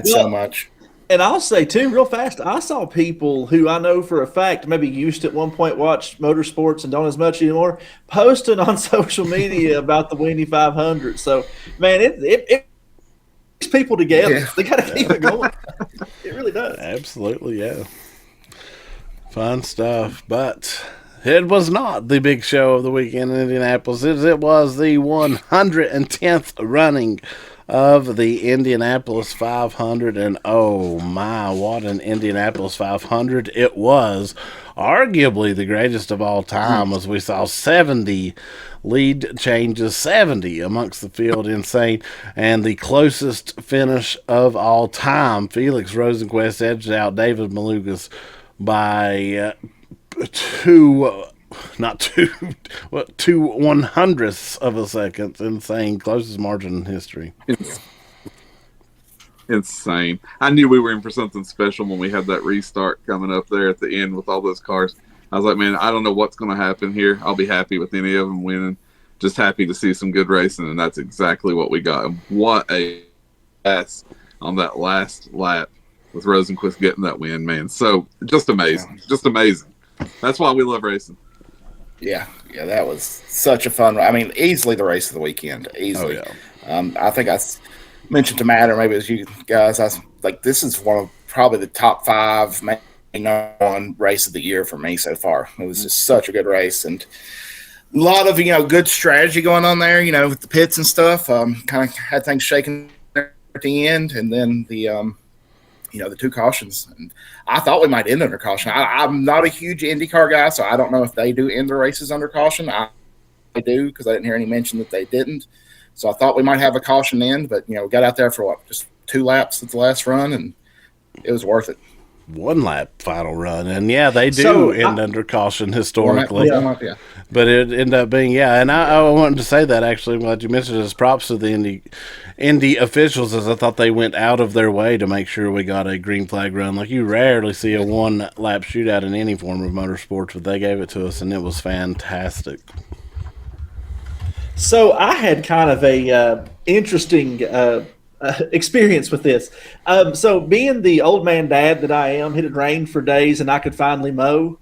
so much. And I'll say, too, real fast, I saw people who I know for a fact maybe used to at one point watch motorsports and don't as much anymore, posting on social media about the Windy 500. So, man, it brings people together. Yeah. They got to keep it going. It really does. Absolutely, yeah. Fun stuff. But it was not the big show of the weekend in Indianapolis. It was the 110th running of the Indianapolis 500, and oh my, what an Indianapolis 500 it was. Arguably the greatest of all time, as we saw 70 lead changes, 70 amongst the field, insane, and the closest finish of all time. Felix Rosenqvist edged out David Malukas by 2 100ths of a second. Insane. Closest margin in history. Insane. I knew we were in for something special when we had that restart coming up there at the end with all those cars. I was like, man, I don't know what's going to happen here. I'll be happy with any of them winning. Just happy to see some good racing, and that's exactly what we got. And what a pass on that last lap with Rosenqvist getting that win, man. So just amazing. Just amazing. That's why we love racing. Yeah, that was such a fun. I mean, easily the race of the weekend. Easily. Oh, yeah. I think I mentioned to Matt, or maybe it was you guys. I was like, this is one of probably the top 5 one race of the year for me so far. It was just such a good race, and a lot of good strategy going on there. With the pits and stuff. Kind of had things shaking at the end, and then the the 2 cautions. And I thought we might end under caution. I'm not a huge IndyCar guy, so I don't know if they do end the races under caution. I do, because I didn't hear any mention that they didn't. So I thought we might have a caution end, but, we got out there for just 2 laps at the last run, and it was worth it. 1 lap final run, and they do end under caution historically. But it ended up being and I wanted to say that, actually. I'm glad you mentioned it, as props to the Indy officials, as I thought they went out of their way to make sure we got a green flag run. Like, you rarely see a 1 lap shootout in any form of motorsports, but they gave it to us, and it was fantastic. So I had kind of a interesting experience with this. So being the old man dad that I am, it had rained for days and I could finally mow.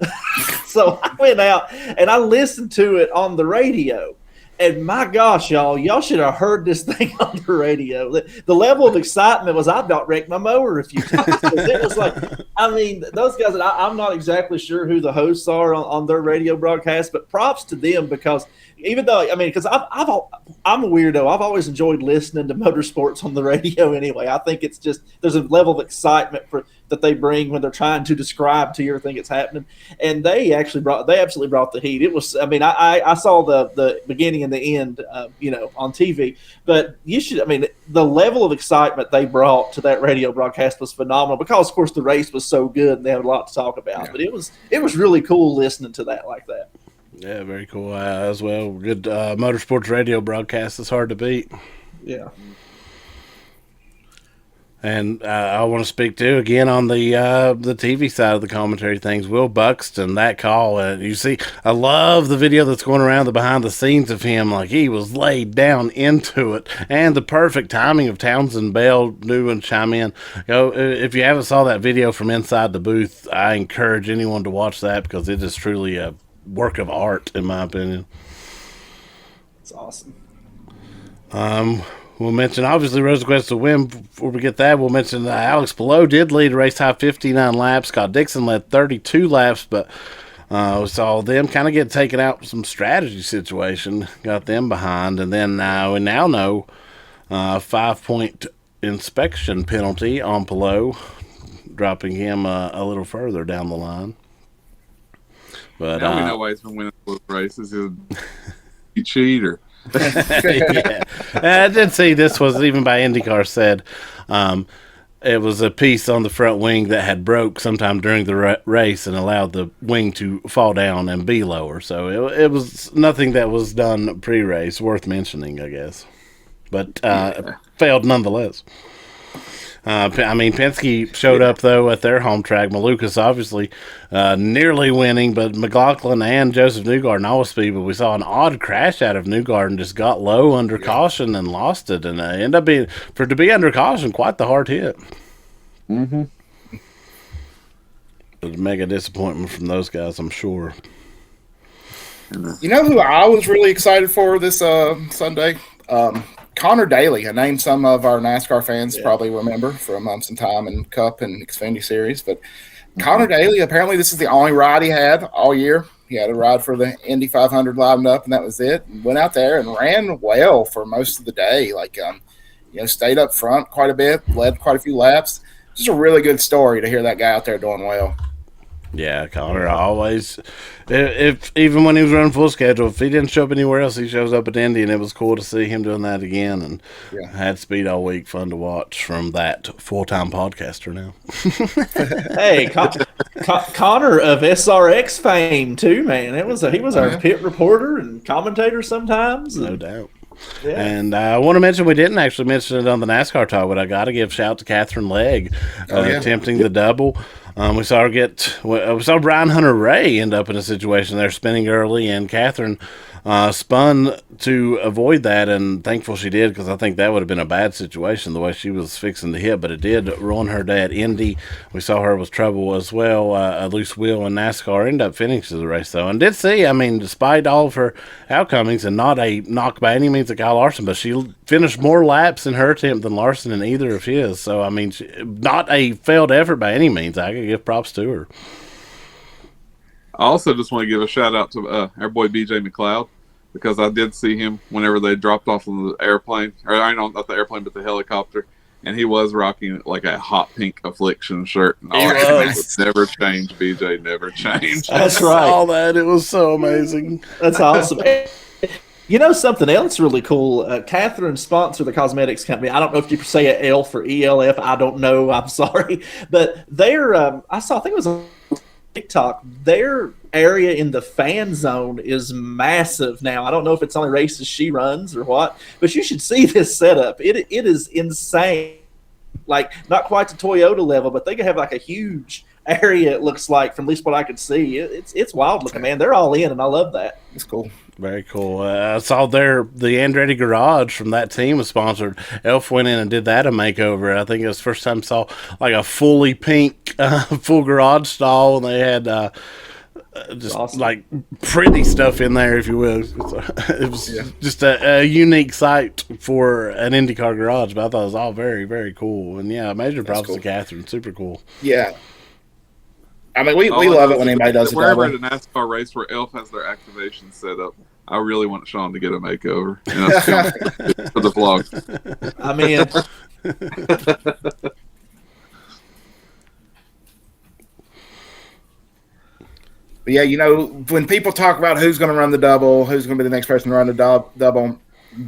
So I went out and I listened to it on the radio. And my gosh, y'all should have heard this thing on the radio. The level of excitement was I about wrecked my mower a few times. It was like, I mean, those guys, I'm not exactly sure who the hosts are on their radio broadcast, but props to them because even though, I mean, because I'm a weirdo. I've always enjoyed listening to motorsports on the radio anyway. I think it's just, there's a level of excitement that they bring when they're trying to describe to you everything that's happening. And they absolutely brought the heat. It was, I mean, I saw the beginning and the end, on TV, but the level of excitement they brought to that radio broadcast was phenomenal because of course the race was so good and they had a lot to talk about, but it was really cool listening to that like that. Yeah, very cool as well. Good motorsports radio broadcast is hard to beat. Yeah. And I want to speak too again on the TV side of the commentary things. Will Buxton, that call, you see, I love the video that's going around the behind the scenes of him, like he was laid down into it, and the perfect timing of Townsend Bell knew and chime in. If you haven't saw that video from inside the booth, I encourage anyone to watch that because it is truly a work of art, in my opinion. It's awesome. We'll mention, obviously, Rosenqvist to win. Before we get that, we'll mention Alex Palou did lead a race high 59 laps. Scott Dixon led 32 laps, but we saw them kind of get taken out with some strategy situation, got them behind, and then we now know 5-point inspection penalty on Palou, dropping him a little further down the line. But now we know why he's been winning those races. He's a cheater. Yeah. I did see this was even by IndyCar said it was a piece on the front wing that had broke sometime during the race and allowed the wing to fall down and be lower. So it was nothing that was done pre-race, worth mentioning, I guess. But failed nonetheless. Penske showed up, though, at their home track. Malukas obviously nearly winning, but McLaughlin and Joseph Newgarden always speed. But we saw an odd crash out of Newgarden, just got low under caution and lost it. And ended up being, to be under caution, quite the hard hit. Mm-hmm. It was a mega disappointment from those guys, I'm sure. You know who I was really excited for this Sunday? Connor Daly, a name some of our NASCAR fans probably remember from some time in Cup and Xfinity Series. But Connor Daly, apparently this is the only ride he had all year. He had a ride for the Indy 500 lined up, and that was it. Went out there and ran well for most of the day. Stayed up front quite a bit, led quite a few laps. Just a really good story to hear that guy out there doing well. Yeah, Connor always, if even when he was running full schedule, if he didn't show up anywhere else, he shows up at Indy, and it was cool to see him doing that again. And had speed all week, fun to watch from that full-time podcaster now. Hey, Connor of SRX fame too, man. He was our pit reporter and commentator sometimes. No doubt. Yeah. And I want to mention, we didn't actually mention it on the NASCAR talk, but I got to give shout to Catherine Legg attempting the double. We saw Brian Hunter-Ray end up in a situation there, spinning early, and Catherine spun to avoid that, and thankful she did, because I think that would have been a bad situation the way she was fixing to hit, but it did ruin her day at Indy. We saw her with trouble as well, a loose wheel in NASCAR, ended up finishing the race though, and did see, despite all of her outcomings, and not a knock by any means at Kyle Larson, but she finished more laps in her attempt than Larson in either of his, so not a failed effort by any means. I could give props to her. I also just want to give a shout out to our boy BJ McLeod, because I did see him whenever they dropped off on the airplane, not the airplane, but the helicopter, and he was rocking like a hot pink Affliction shirt. And never change, BJ, never change. That's right. I saw that. It was so amazing. That's awesome. You know something else really cool? Catherine sponsored the cosmetics company. I don't know if you say a L for ELF. I don't know. I'm sorry. But they're, I think it was on TikTok, their area in the fan zone is massive now. I don't know if it's only races she runs or what, but you should see this setup. It is insane. Like, not quite to Toyota level, but they could have like a huge area, it looks like, from at least what I could see. It's wild looking, man. They're all in, and I love that. It's cool. Very cool. I saw the Andretti garage from that team was sponsored. Elf went in and did that a makeover. I think it was the first time I saw like a fully pink full garage stall, and they had just Awesome. like pretty stuff in there, if you will. It was just a unique sight for an IndyCar garage, but I thought it was all very, very cool. And yeah, major props to Catherine. Super cool. Yeah. I mean, we love it when anybody does it. Wherever at a NASCAR race where Elf has their activation set up, I really want Sean to get a makeover. You know, for the vlog. I mean, but yeah, you know, when people talk about who's going to run the double, who's going to be the next person to run the double,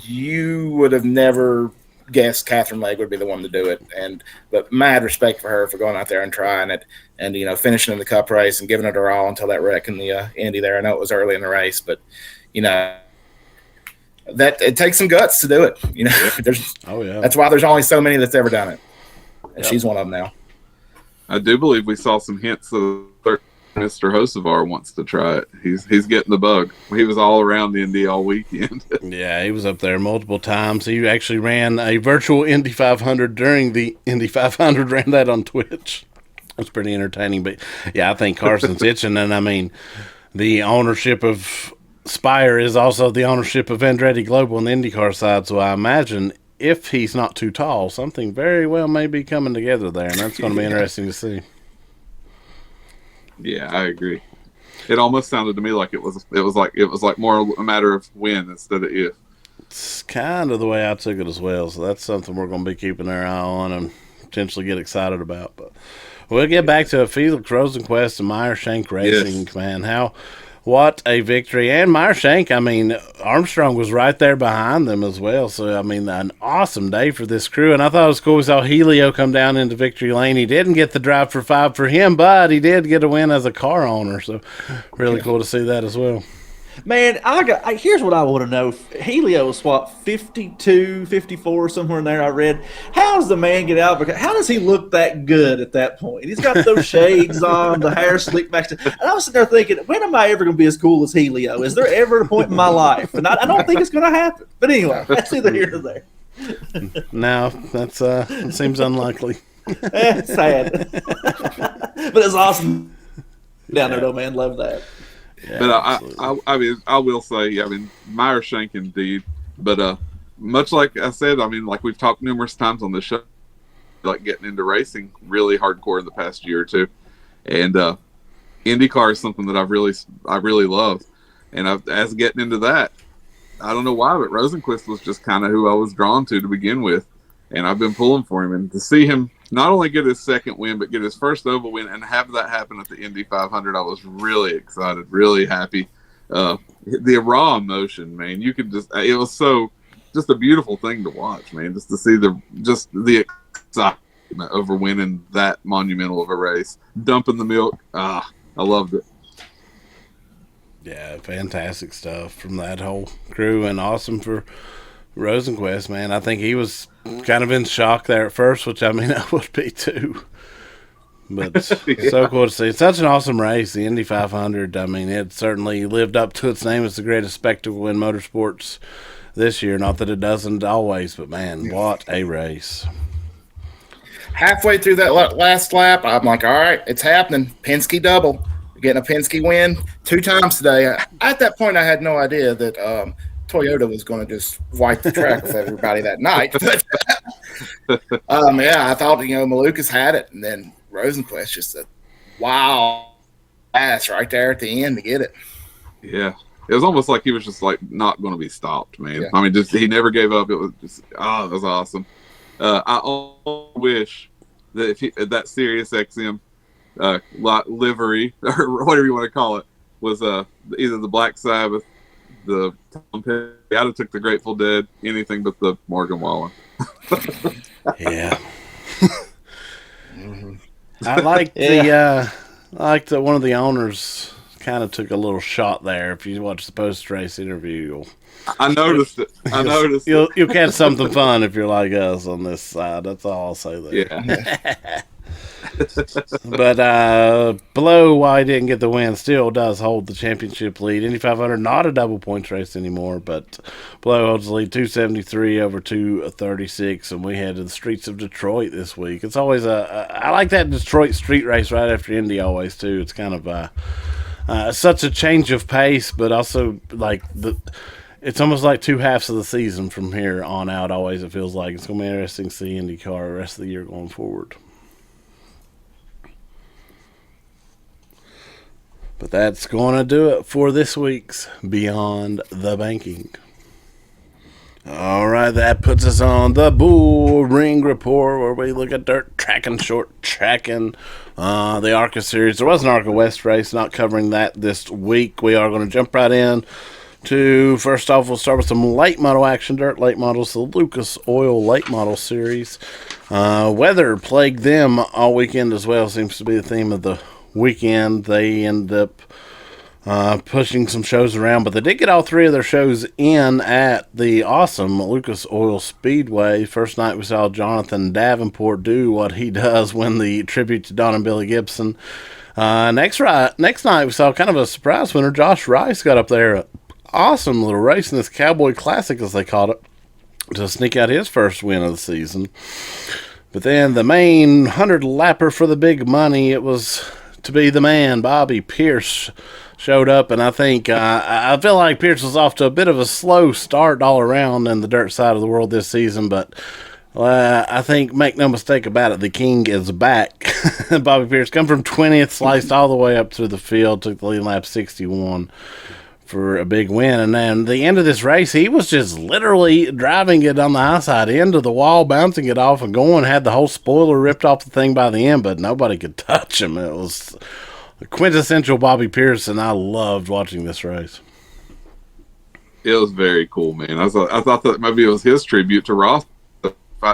you would have never guessed Catherine Legge would be the one to do it. But mad respect for her for going out there and trying it, and you know, finishing in the Cup race and giving it her all until that wreck in the Indy there. I know it was early in the race, but you know, that it takes some guts to do it. You know, that's why there's only so many that's ever done it, and she's one of them now. I do believe we saw some hints of Mr. Hocevar wants to try it. He's getting the bug. He was all around Indy all weekend. Yeah, he was up there multiple times. He actually ran a virtual Indy 500 during the Indy 500, ran that on Twitch. It was pretty entertaining. But yeah, I think Carson's itching. And I mean, the ownership of Spire is also the ownership of Andretti Global on the IndyCar side. So I imagine if he's not too tall, something very well may be coming together there. And that's going to be interesting to see. Yeah, I agree. It almost sounded to me like it was like more a matter of when instead of if. It's kind of the way I took it as well. So that's something we're going to be keeping our eye on and potentially get excited about. But we'll get back to Felix Rosenqvist and Meyer Shank Racing. Yes. Man, what a victory. And Meyer Shank, I mean, Armstrong was right there behind them as well. So, I mean, an awesome day for this crew. And I thought it was cool. We saw Helio come down into victory lane. He didn't get the drive for 5 for him, but he did get a win as a car owner. So, really cool to see that as well. Man, here's what I want to know. Helio was, 52, 54, somewhere in there I read. How does the man get out? How does he look that good at that point? He's got those shades on, the hair slicked back. And I was sitting there thinking, when am I ever going to be as cool as Helio? Is there ever a point in my life? And I don't think it's going to happen. But anyway, that's either here or there. No, that's seems unlikely. It's sad. But it's awesome down there, though, man. Love that. Yeah, but I mean, I will say, I mean, Meyer Shank indeed. But much like I said, I mean, like we've talked numerous times on this show, like getting into racing really hardcore in the past year or two, and IndyCar is something that I really love. And as getting into that, I don't know why, but Rosenqvist was just kind of who I was drawn to begin with, and I've been pulling for him. And to see him not only get his second win, but get his first oval win and have that happen at the Indy 500, I was really excited, really happy. The raw emotion, man, you could it was just a beautiful thing to watch, man, just to see the excitement over winning that monumental of a race, dumping the milk. I loved it. Yeah, fantastic stuff from that whole crew, and awesome for Rosenqvist, man. I think he was kind of in shock there at first, which I mean I would be too. But so cool to see. It's such an awesome race, the Indy 500. I mean, it certainly lived up to its name as the greatest spectacle in motorsports this year. Not that it doesn't always, but man, what a race. Halfway through that last lap, I'm like, all right, it's happening. Penske double. We're getting a Penske win 2 times today. At that point, I had no idea that Toyota was going to just wipe the track with everybody that night. But, I thought, Malukas had it, and then Rosenqvist just a wow pass right there at the end to get it. Yeah. It was almost like he was just like not going to be stopped, man. Yeah. I mean, he never gave up. It was just, it was awesome. I wish that if that Sirius XM livery or whatever you want to call it was either the Black Sabbath, the Tom Petty, I'd have took the Grateful Dead, anything but the Morgan Wallen. Yeah. Mm-hmm. I liked that one of the owners kind of took a little shot there. If you watch the post-race interview, I noticed it. You'll catch something fun if you're like us on this side. That's all I'll say there. Yeah. But Blow, while he didn't get the win, still does hold the championship lead. Indy 500, not a double points race anymore, but Blow holds the lead 273 over 236, and we head to the streets of Detroit this week. It's always I like that Detroit street race right after Indy always, too. It's kind of such a change of pace, but also like it's almost like two halves of the season from here on out. Always it feels like it's going to be interesting to see IndyCar the rest of the year going forward. But that's going to do it for this week's Beyond the Banking. All right, that puts us on the Bull Ring Report, where we look at dirt tracking, short tracking, the ARCA Series. There was an ARCA West race, not covering that this week. We are going to jump right in to, first off, we'll start with some late model action, dirt late models, the Lucas Oil Late Model Series. Weather plagued them all weekend as well, seems to be the theme of the weekend. They end up pushing some shows around, but they did get all three of their shows in at the awesome Lucas Oil Speedway. First night we saw Jonathan Davenport do what he does, win the tribute to Don and Billy Gibson. Next night we saw kind of a surprise winner. Josh Rice got up there. Awesome little race in this Cowboy Classic, as they called it, to sneak out his first win of the season. But then the main 100-lapper for the big money, it was to be the man, Bobby Pierce, showed up, and I think I feel like Pierce was off to a bit of a slow start all around in the dirt side of the world this season, but I think, make no mistake about it, the king is back. Bobby Pierce come from 20th, sliced all the way up through the field, took the lead lap 61 for a big win. And then the end of this race, he was just literally driving it on the high side into the wall, bouncing it off and going, had the whole spoiler ripped off the thing by the end, but nobody could touch him. It was quintessential Bobby Pierce, and I loved watching this race. It was very cool, man. I thought that maybe it was his tribute to Ross,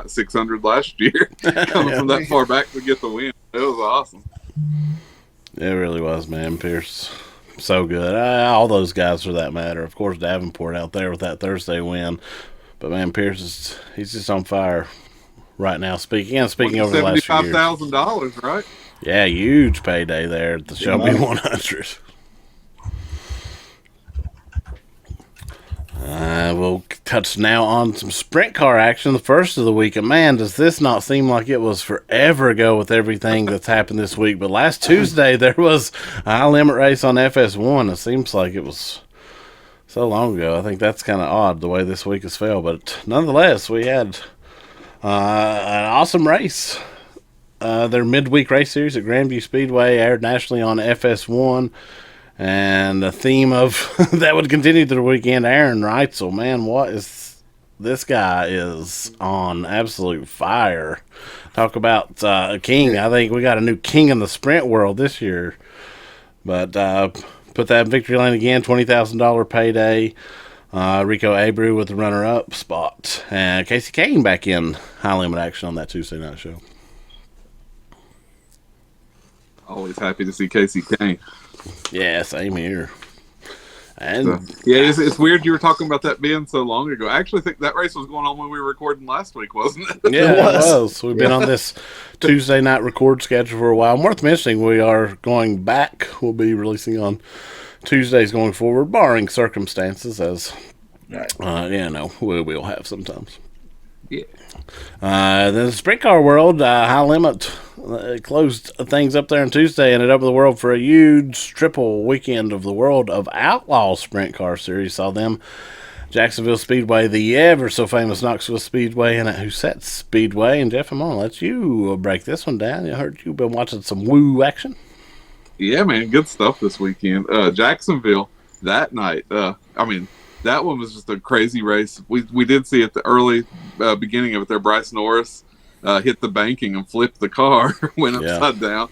600 last year, coming from that far back to get the win. It was awesome. It really was, man. Pierce, so good. All those guys for that matter. Of course, Davenport out there with that Thursday win. But, man, Pierce, he's just on fire right now. Speaking over the last few years. $75,000, right? Yeah, huge payday there at the Shelby 100. We'll touch now on some sprint car action, the first of the week. And man, does this not seem like it was forever ago with everything that's happened this week. But last Tuesday, there was a high-limit race on FS1. It seems like it was so long ago. I think that's kind of odd, the way this week has fell. But nonetheless, we had an awesome race. Their midweek race series at Grandview Speedway aired nationally on FS1. And the theme of that would continue through the weekend, Aaron Reitzel. Man, this guy is on absolute fire. Talk about a king. I think we got a new king in the sprint world this year. But put that in victory lane again, $20,000 payday. Rico Abreu with the runner-up spot. And Casey Kane back in high-limit action on that Tuesday night show. Always happy to see Casey Kane. Yeah, same here. And it's weird you were talking about that being so long ago. I actually think that race was going on when we were recording last week, wasn't it? Yeah, it was. We've been on this Tuesday night record schedule for a while. Worth mentioning, we are going back. We'll be releasing on Tuesdays going forward, barring circumstances, as we'll have sometimes. Yeah. The sprint car world, high limit, closed things up there on Tuesday, ended up with the world for a huge triple weekend of the World of Outlaws Sprint Car Series. Saw them Jacksonville Speedway, the ever so famous Knoxville Speedway, and at Husett Speedway. And Jeff, I'm gonna let you break this one down. I heard you've been watching some woo action. Yeah, man, good stuff this weekend. Jacksonville that night. That one was just a crazy race. We did see at the early beginning of it there, Bryce Norris hit the banking and flipped the car, went upside down.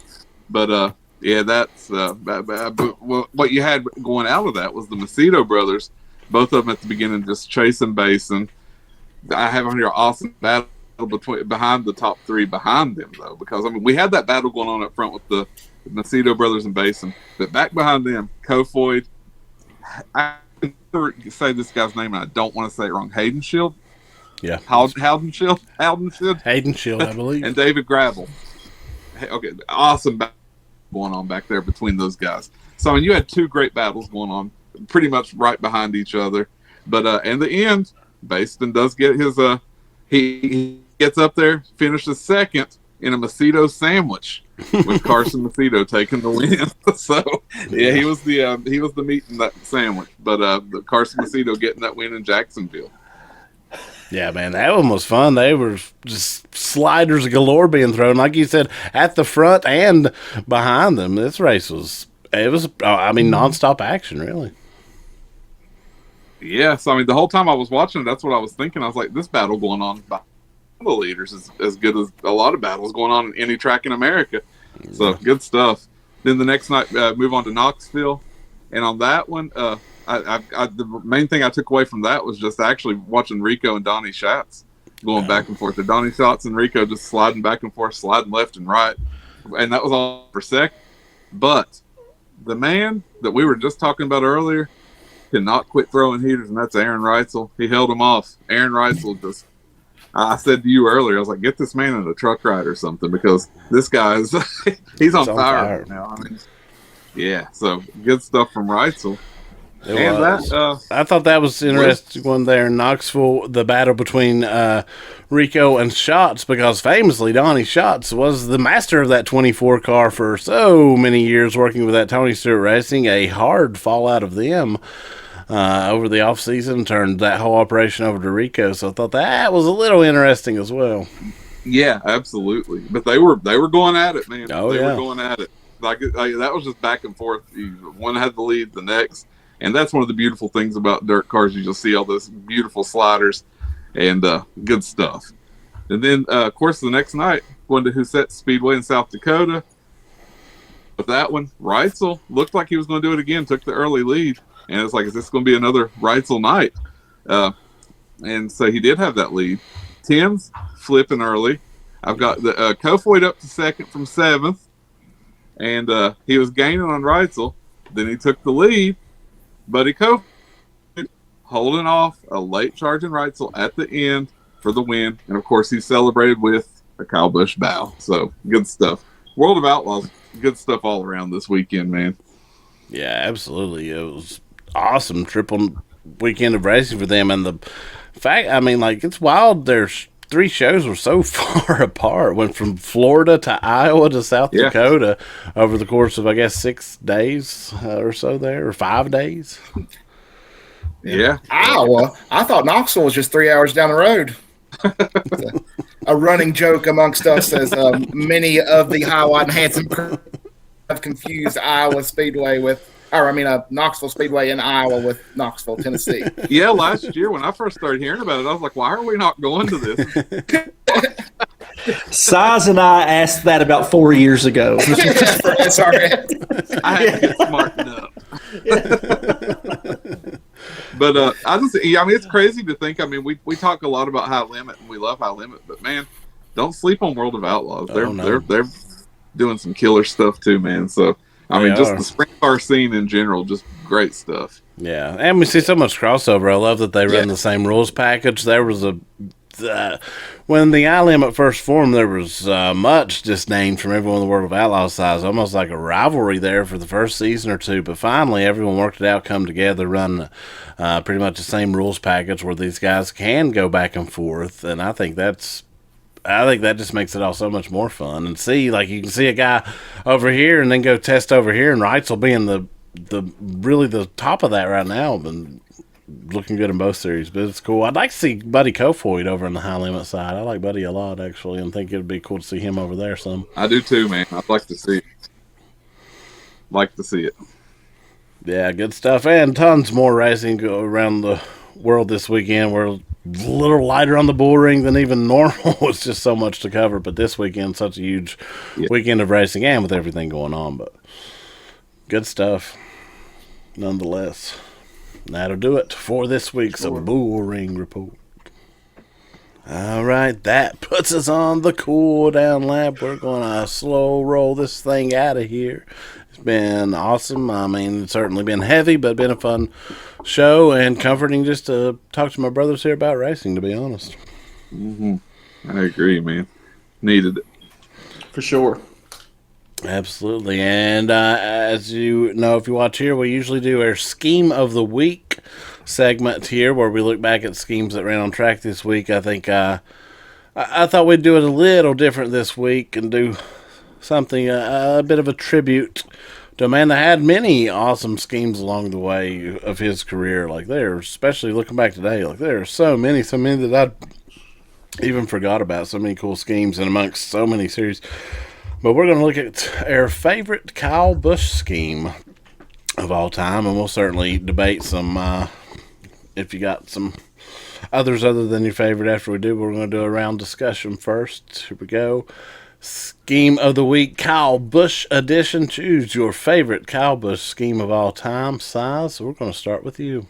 But that's what you had going out of that was the Macedo brothers, both of them at the beginning just chasing Basin. I have on here an awesome battle behind the top three behind them though, because we had that battle going on up front with the Macedo brothers and Basin, but back behind them, Kofoid. I say this guy's name and I don't want to say it wrong. Haudenschild? Yeah. Haudenschild, I believe. And David Gravel. Okay, awesome battle going on back there between those guys. So you had two great battles going on pretty much right behind each other. But in the end, Baston does get his he gets up there, finishes second in a Macedo sandwich. with Carson Macedo taking the win. So yeah, he was the meat in that sandwich. But the Carson Macedo getting that win in Jacksonville. Yeah, man, that one was fun. They were just sliders galore being thrown, like you said, at the front and behind them. This race was nonstop action, really. Yeah, so I mean, the whole time I was watching, that's what I was thinking. I was like, this battle going on by the leaders is as good as a lot of battles going on in any track in America. So good stuff. Then the next night, move on to Knoxville, and on that one, the main thing I took away from that was just actually watching Rico and Donnie Schatz going back and forth. The Donnie Schatz and Rico just sliding back and forth, sliding left and right, and that was all for second. But the man that we were just talking about earlier cannot quit throwing heaters, and that's Aaron Reitzel. He held him off. Aaron Reitzel just, I said to you earlier, I was like, get this man in a truck ride or something, because this guy is, he's on fire right now. I mean, yeah, so good stuff from Reitzel. I thought that was interesting one there in Knoxville, the battle between Rico and Schatz, because famously Donnie Schatz was the master of that 24 car for so many years, working with that Tony Stewart Racing. A hard fallout of them over the off season turned that whole operation over to Rico. So I thought that was a little interesting as well. Yeah, absolutely. But they were going at it, man. Oh, they yeah. were going at it. Like that was just back and forth. One had the lead, the next. And that's one of the beautiful things about dirt cars. You just see all those beautiful sliders and good stuff. And then, of course, the next night, going to Huset Speedway in South Dakota. With that one, Reitzel looked like he was going to do it again, took the early lead. And it's like, is this going to be another Reitzel night? And so he did have that lead. Tim's flipping early. I've got the Kofoid up to second from seventh. And he was gaining on Reitzel. Then he took the lead. Buddy Kofoid holding off a late charging Reitzel at the end for the win. And, of course, he celebrated with a Kyle Busch bow. So, good stuff. World of Outlaws, good stuff all around this weekend, man. Yeah, absolutely. It was awesome triple weekend of racing for them. And the fact, I mean, like, it's wild. There's 3 shows were so far apart. Went from Florida to Iowa to South Dakota over the course of, I guess, 6 days or so there, or 5 days. Yeah. Iowa. I thought Knoxville was just 3 hours down the road. A running joke amongst us as many of the high, wide, and handsome have confused Iowa Speedway with, Knoxville Speedway in Iowa with Knoxville, Tennessee. Yeah, last year when I first started hearing about it, I was like, why are we not going to this? Size and I asked that about 4 years ago. Sorry. I had to get smartened up. But it's crazy to think. I mean, we talk a lot about High Limit and we love High Limit, but man, don't sleep on World of Outlaws. They're doing some killer stuff too, man. So just the sprint car scene in general, just great stuff. Yeah, and we see so much crossover. I love that they run the same rules package. There was when the I-Limit first formed, there was much disdain from everyone in the World of Outlaws side, almost like a rivalry there for the first season or two. But finally, everyone worked it out, come together, run pretty much the same rules package where these guys can go back and forth. And I think that just makes it all so much more fun. And see, like, you can see a guy over here and then go test over here, and Reitzel being the really the top of that right now, and looking good in both series. But it's cool. I'd like to see Buddy Kofoid over on the High Limit side. I like Buddy a lot, actually, and think it'd be cool to see him over there some. I do too, man. I'd like to see it. Yeah, good stuff. And tons more racing go around the world this weekend. We're a little lighter on the bull ring than even normal. It's just so much to cover. But this weekend, such a huge weekend of racing, and with everything going on. But good stuff, nonetheless. That'll do it for this week's Bull Ring Report. All right, that puts us on the cool down lap. We're going to slow roll this thing out of here. It's been awesome. I mean, it's certainly been heavy, but been a fun show and comforting just to talk to my brothers here about racing, to be honest. Mm-hmm. I agree, man. Needed it. For sure. Absolutely. And as you know, if you watch here, we usually do our Scheme of the Week segment here where we look back at schemes that ran on track this week. I think I thought we'd do it a little different this week and do something, a bit of a tribute to a man that had many awesome schemes along the way of his career. Like there, especially looking back today, like there are so many that I even forgot about. So many cool schemes and amongst so many series. But we're going to look at our favorite Kyle Busch scheme of all time, and we'll certainly debate some. If you got some others other than your favorite after we do, we're going to do a round discussion first. Here we go. Scheme of the week, Kyle Busch edition. Choose your favorite Kyle Busch scheme of all time. Size. So we're going to start with you.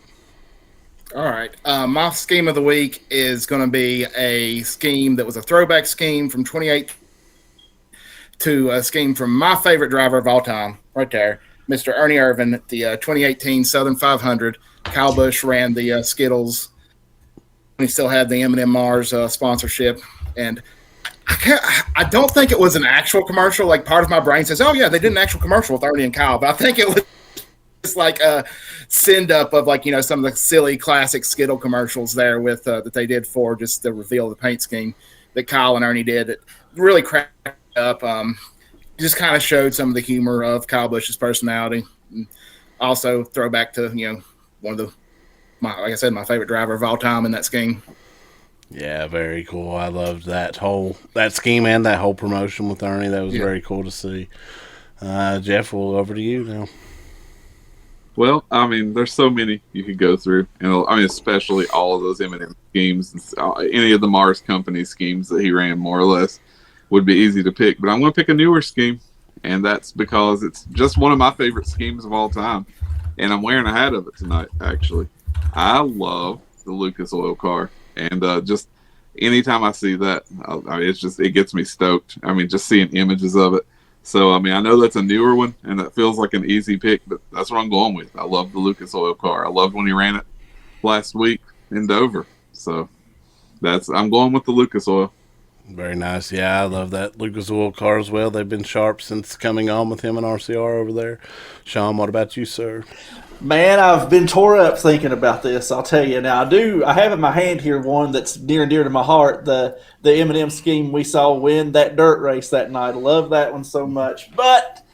All right. My scheme of the week is going to be a scheme that was a throwback scheme from 28 to a scheme from my favorite driver of all time, right there, Mr. Ernie Irvan at the 2018 Southern 500. Kyle Busch ran the Skittles. He still had the M&M Mars sponsorship, and I don't think it was an actual commercial. Like part of my brain says, "Oh yeah, they did an actual commercial with Ernie and Kyle," but I think it was just like a send up of like some of the silly classic Skittle commercials there with that they did for just the reveal of the paint scheme that Kyle and Ernie did. It really cracked up. Just kind of showed some of the humor of Kyle Busch's personality. And also throwback to one of the like I said, my favorite driver of all time in that scheme. Yeah, very cool. I loved that scheme and that whole promotion with Ernie. That was very cool to see. Jeff, we'll over to you now. Well, I mean, there's so many you could go through, and I mean, especially all of those M&M schemes, any of the Mars Company schemes that he ran, more or less, would be easy to pick. But I'm going to pick a newer scheme, and that's because it's just one of my favorite schemes of all time, and I'm wearing a hat of it tonight. Actually, I love the Lucas Oil car, and just anytime I see that, it gets me stoked. I mean, just seeing images of it. So, I mean, I know that's a newer one, and that feels like an easy pick, but that's what I'm going with. I love the Lucas Oil car. I loved when he ran it last week in Dover. So, I'm going with the Lucas Oil. Very nice. Yeah, I love that Lucas Oil car as well. They've been sharp since coming on with him and RCR over there. Sean, what about you, sir? Man, I've been tore up thinking about this. I'll tell you now. I have in my hand here one that's near and dear to my heart. The M&M scheme we saw win that dirt race that night. I love that one so much. But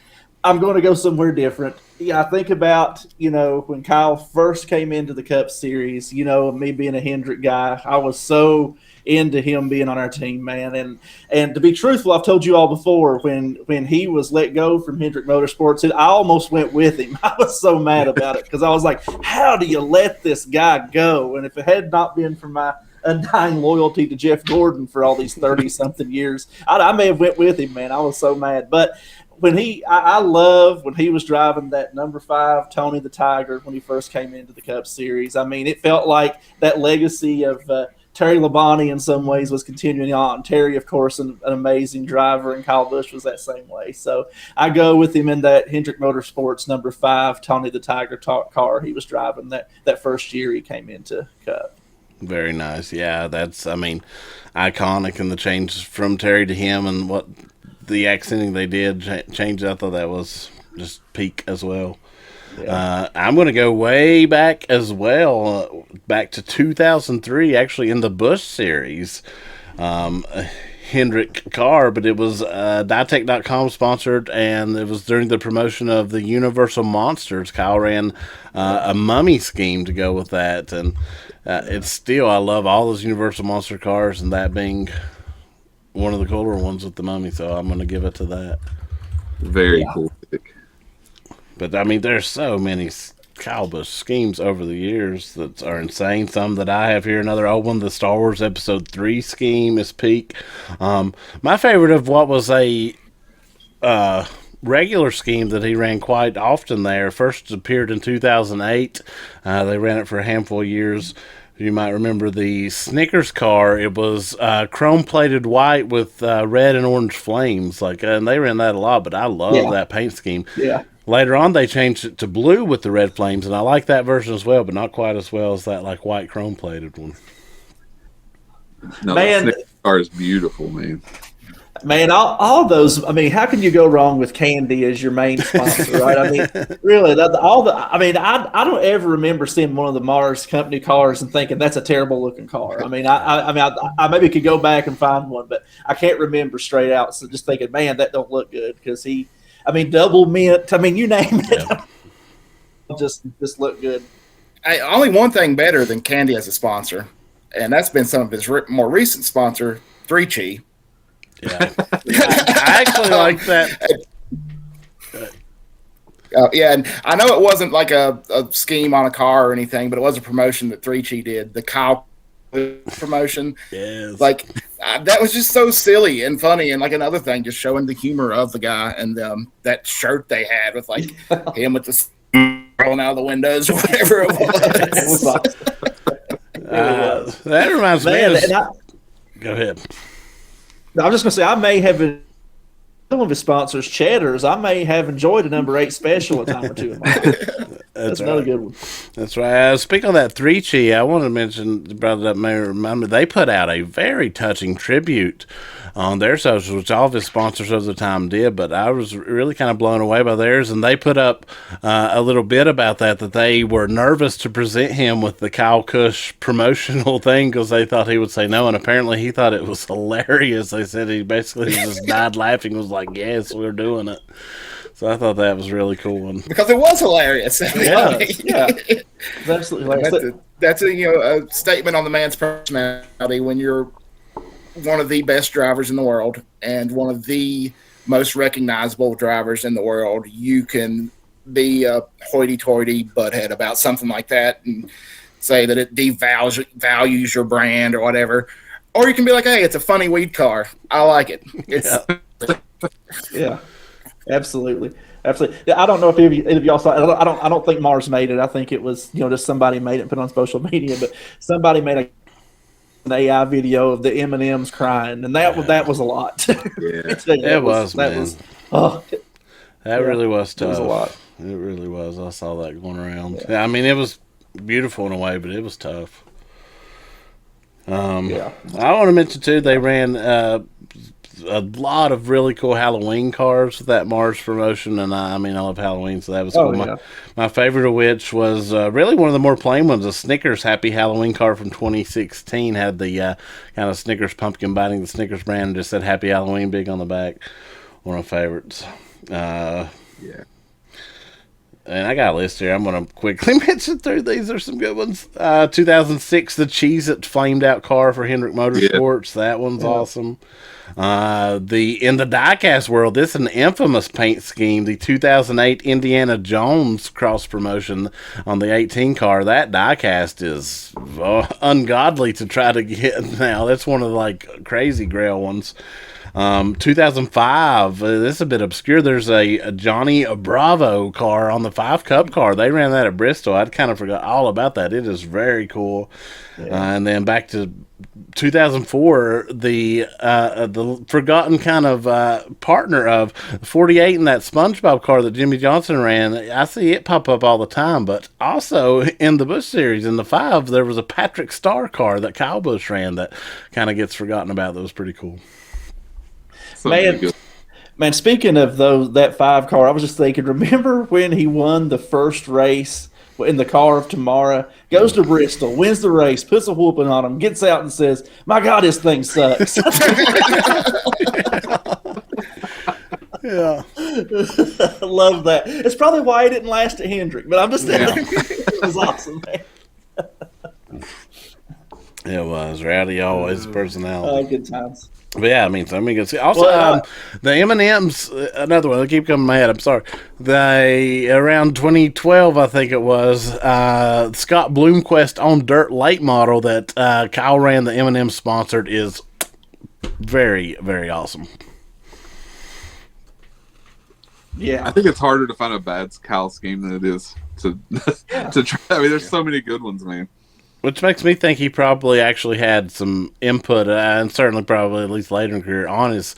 I'm going to go somewhere different. Yeah, I think about when Kyle first came into the Cup Series. Me being a Hendrick guy, I was so into him being on our team, man. And to be truthful, I've told you all before, when he was let go from Hendrick Motorsports, I almost went with him. I was so mad about it because I was like, how do you let this guy go? And if it had not been for my undying loyalty to Jeff Gordon for all these 30-something years, I may have went with him, man. I was so mad. But I love when he was driving that number 5 Tony the Tiger when he first came into the Cup Series. I mean, it felt like that legacy of Terry Labonte in some ways was continuing on. Terry, of course, an amazing driver, and Kyle Busch was that same way. So I go with him in that Hendrick Motorsports number 5 Tony the Tiger car he was driving that first year he came into Cup. Very nice. Yeah, that's, iconic, and the change from Terry to him and what the accenting they did change. I thought that was just peak as well. Yeah. I'm going to go way back as well, back to 2003, actually in the Busch series. A Hendrick car, but it was Ditech.com sponsored, and it was during the promotion of the Universal Monsters. Kyle ran a mummy scheme to go with that, and it's still, I love all those Universal Monster cars, and that being one of the cooler ones with the mummy, so I'm going to give it to that. Very cool pick. But, I mean, there's so many Kyle Busch schemes over the years that are insane. Some that I have here, another old one, the Star Wars Episode 3 scheme is peak. My favorite of what was a regular scheme that he ran quite often there, first appeared in 2008. They ran it for a handful of years. You might remember the Snickers car. It was chrome-plated white with red and orange flames, and they ran that a lot. But I love that paint scheme. Yeah. Later on, they changed it to blue with the red flames, and I like that version as well, but not quite as well as that white chrome-plated one. No, man, that car is beautiful, man. Man, all those. I mean, how can you go wrong with Candy as your main sponsor, right? I mean, really, I don't ever remember seeing one of the Mars Company cars and thinking that's a terrible looking car. I mean, I maybe could go back and find one, but I can't remember straight out. So just thinking, man, that don't look good because double mint. I mean, you name it, Yeah. just look good. Only one thing better than Candy as a sponsor, and that's been some of his more recent sponsor, 3Chi. Yeah. I actually like that. Yeah, and I know it wasn't like a scheme on a car or anything, but it was a promotion that 3Chi did, the Kyle promotion. Yes. Like, that was just so silly and funny, and like another thing, just showing the humor of the guy, and that shirt they had with like him with the rolling out of the windows or whatever it was. That reminds me go ahead. I was just going to say, I may have been one of his sponsors, Cheddar's. I may have enjoyed a number 8 special a time or two in my life. That's another good one. That's right. Speaking of that 3Chi, I want to mention, brought it up, may remind me, they put out a very touching tribute on their socials, which all of his sponsors of the time did, but I was really kind of blown away by theirs, and they put up a little bit about that they were nervous to present him with the Kyle Busch promotional thing because they thought he would say no, and apparently he thought it was hilarious. They said he basically just died laughing, was like, yes, we're doing it. So I thought that was really cool. Because it was hilarious. Yeah. Absolutely. That's a statement on the man's personality when you're one of the best drivers in the world and one of the most recognizable drivers in the world. You can be a hoity-toity butthead about something like that and say that it devalues your brand or whatever. Or you can be like, hey, it's a funny weed car. I like it. Yeah. Absolutely. Yeah, I don't know if any of y'all saw it. I don't think Mars made it. I think it was, just somebody made it and put it on social media, but somebody made an AI video of the M&Ms crying, and that was a lot. Yeah. It was, man. That really was tough. It was a lot. It really was. I saw that going around. Yeah, I mean, it was beautiful in a way, but it was tough. I want to mention, too, they ran a lot of really cool Halloween cars with that Mars promotion, and I love Halloween, so that was cool. Yeah. My favorite of which was really one of the more plain ones, a Snickers Happy Halloween car from 2016, had the kind of Snickers pumpkin biting the Snickers brand and just said Happy Halloween big on the back. One of my favorites. Yeah. And I got a list here. I'm going to quickly mention through these. Are some good ones. 2006, the Cheez-It flamed out car for Hendrick Motorsports. Yeah. That one's awesome. In the diecast world, this is an infamous paint scheme. The 2008 Indiana Jones cross promotion on the 18 car. That diecast is ungodly to try to get now. That's one of the crazy grail ones. 2005, this is a bit obscure. There's a Johnny Bravo car on the 5 Cup car. They ran that at Bristol. I'd kind of forgot all about that. It is very cool. Yeah. And then back to 2004, the forgotten kind of partner of 48 in that SpongeBob car that Jimmy Johnson ran. I see it pop up all the time, but also in the Busch Series in the 5, there was a Patrick Star car that Kyle Busch ran that kind of gets forgotten about. That was pretty cool. Man, speaking of that 5 car, I was just thinking, remember when he won the first race in the car of tomorrow, goes to Bristol, wins the race, puts a whooping on him, gets out and says, my God, this thing sucks. Yeah. I love that. It's probably why he didn't last at Hendrick, but I'm just saying it was awesome, man. It was. Rowdy always personality. Good times. But yeah, so good. Also, the M&M's, another one. I keep coming to my head. I'm sorry. Around 2012, I think it was, Scott Bloomquist on dirt late model that Kyle ran, the M&M sponsored, is very, very awesome. Yeah, I think it's harder to find a bad Kyle scheme than it is to try. There's so many good ones, man. Which makes me think he probably actually had some input, and certainly probably at least later in career, on his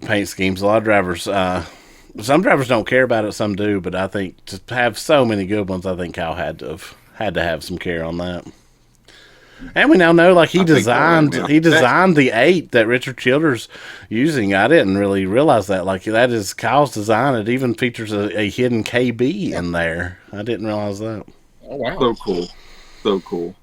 paint schemes. A lot of drivers, some drivers don't care about it, some do, but I think to have so many good ones, I think Kyle had to have some care on that. And we now know, like, he I think that way, yeah. designed the 8 that Richard Childers using. I didn't really realize that. Like, that is Kyle's design. It even features a hidden KB in there. I didn't realize that. Oh, wow. So cool. So cool.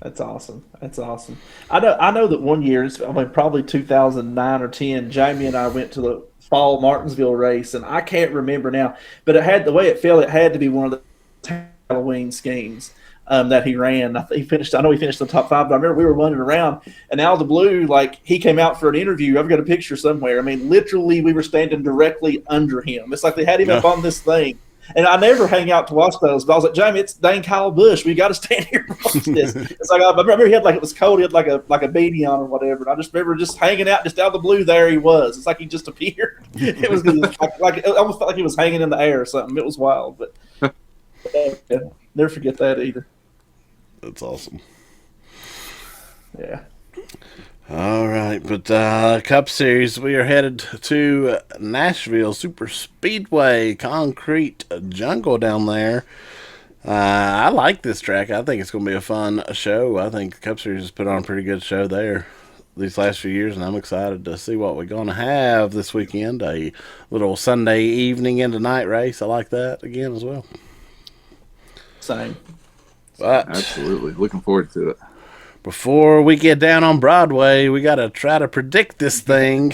That's awesome. That's awesome. I know that one year, probably 2009 or 10, Jamie and I went to the fall Martinsville race, and I can't remember now, but it had the way it felt. It had to be one of the Halloween schemes that he ran. I know he finished in the top 5, but I remember we were running around, and out of the blue, like, he came out for an interview. I've got a picture somewhere. I mean, literally, we were standing directly under him. It's like they had him up on this thing. And I never hang out to watch those, but I was like, Jamie, it's dang Kyle Busch. We got to stand here and watch this. It's like, I remember he had, like, it was cold. He had like a beanie on or whatever. And I just remember just hanging out, just out of the blue. There he was. It's like he just appeared. It was like it almost felt like he was hanging in the air or something. It was wild, but never forget that either. That's awesome. Yeah. All right, but Cup Series, we are headed to Nashville Super Speedway, concrete jungle down there. I like this track. I think it's going to be a fun show. I think the Cup Series has put on a pretty good show there these last few years, and I'm excited to see what we're going to have this weekend. A little Sunday evening into night race. I like that again as well. Same. But Absolutely. Looking forward to it. before we get down on Broadway, we got to try to predict this thing.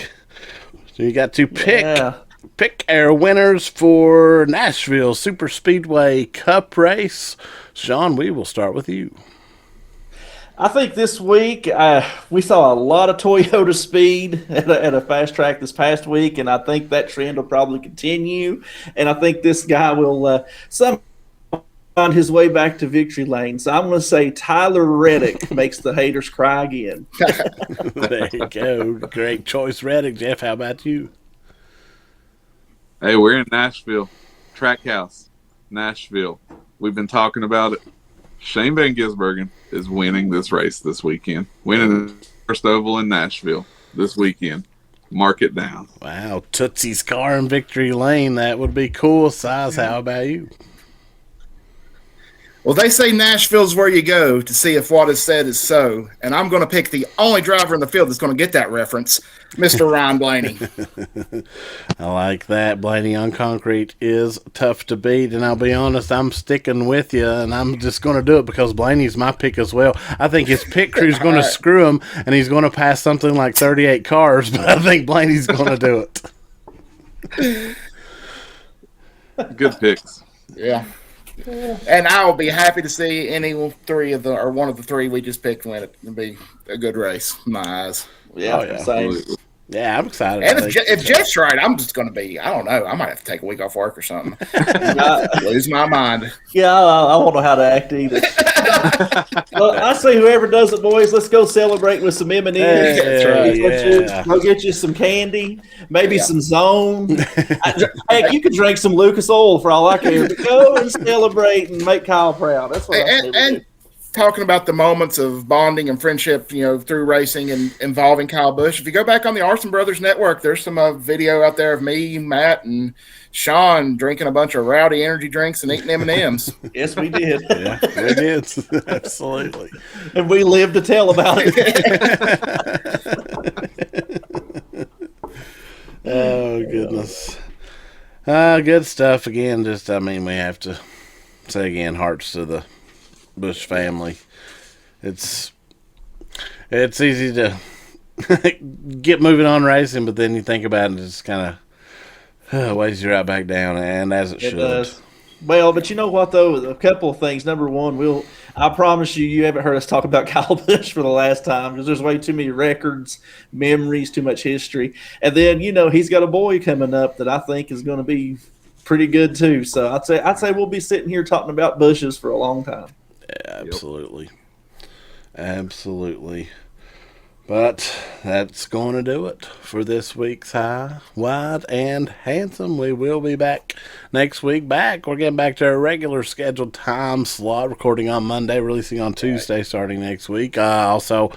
So you got to pick our winners for Nashville Super Speedway Cup race. Sean, we will start with you. I think this week we saw a lot of Toyota speed at a fast track this past week, and I think that trend will probably continue. And I think this guy will somehow find his way back to victory lane. So I'm going to say Tyler Reddick makes the haters cry again. There you go. Great choice, Reddick. Jeff, how about you? Hey, we're in Nashville. Trackhouse, Nashville. We've been talking about it. Shane Van Gisbergen is winning this race this weekend. Winning the first oval in Nashville this weekend. Mark it down. Wow, Tootsie's car in victory lane. That would be cool. Size, how about you? Well, they say Nashville's where you go to see if what is said is so, and I'm going to pick the only driver in the field that's going to get that reference, Mr. Ryan Blaney. I like that. Blaney on concrete is tough to beat, and I'll be honest, I'm sticking with you, and I'm just going to do it because Blaney's my pick as well. I think his pit crew's going to screw him, and he's going to pass something like 38 cars, but I think Blaney's going to do it. Good picks. Yeah. And I will be happy to see one of the three we just picked win it. It'll be a good race in my eyes. Yeah, same. Yeah, I'm excited. And if Jeff's right, I'm just going to be, I don't know, I might have to take a week off work or something. Lose my mind. Yeah, I won't know how to act either. Well, I say whoever does it, boys, let's go celebrate with some M&Ms. That's right. Go get you some candy, maybe some Zone. Heck, you could drink some Lucas Oil for all I care. But go and celebrate and make Kyle proud. That's what I say. Talking about the moments of bonding and friendship, through racing and involving Kyle Busch. If you go back on the Arson Brothers Network, there's some video out there of me, Matt, and Sean drinking a bunch of Rowdy energy drinks and eating M&Ms. Yes, we did. Yeah, we did. Absolutely. And we lived to tell about it. Oh, goodness. Good stuff. Again, we have to say again, hearts to the Busch family. It's easy to get moving on racing, but then you think about it and it just kind of weighs you right back down, and as it should. Does. Well, but you know what, though? A couple of things. Number one, I promise you haven't heard us talk about Kyle Busch for the last time because there's way too many records, memories, too much history. And then, he's got a boy coming up that I think is going to be pretty good, too. So I'd say we'll be sitting here talking about Bushes for a long time. Yeah, absolutely. Absolutely. But that's going to do it for this week's High, Wide, and Handsome. We will be back next week. We're getting back to our regular scheduled time slot, recording on Monday, releasing on Tuesday, starting next week. Also,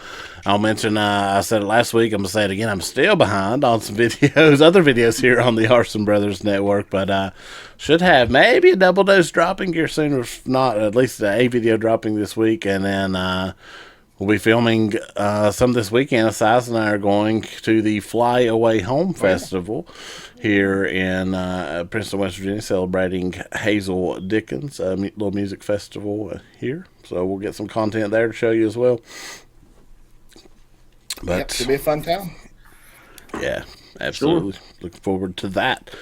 I'll mention, I said it last week, I'm going to say it again, I'm still behind on some other videos here on the Arson Brothers Network, but should have maybe a double dose dropping here soon, if not, at least a video dropping this week, and then We'll be filming some this weekend. Size and I are going to the Fly Away Home Festival here in Princeton, West Virginia, celebrating Hazel Dickens, a little music festival here. So we'll get some content there to show you as well. But Yep, should be a fun time. Yeah, absolutely. Sure. Looking forward to that.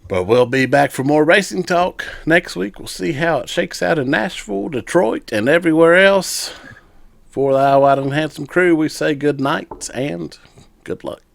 But we'll be back for more racing talk next week. We'll see how it shakes out in Nashville, Detroit, and everywhere else. For the Wild and Handsome crew, we say good night and good luck.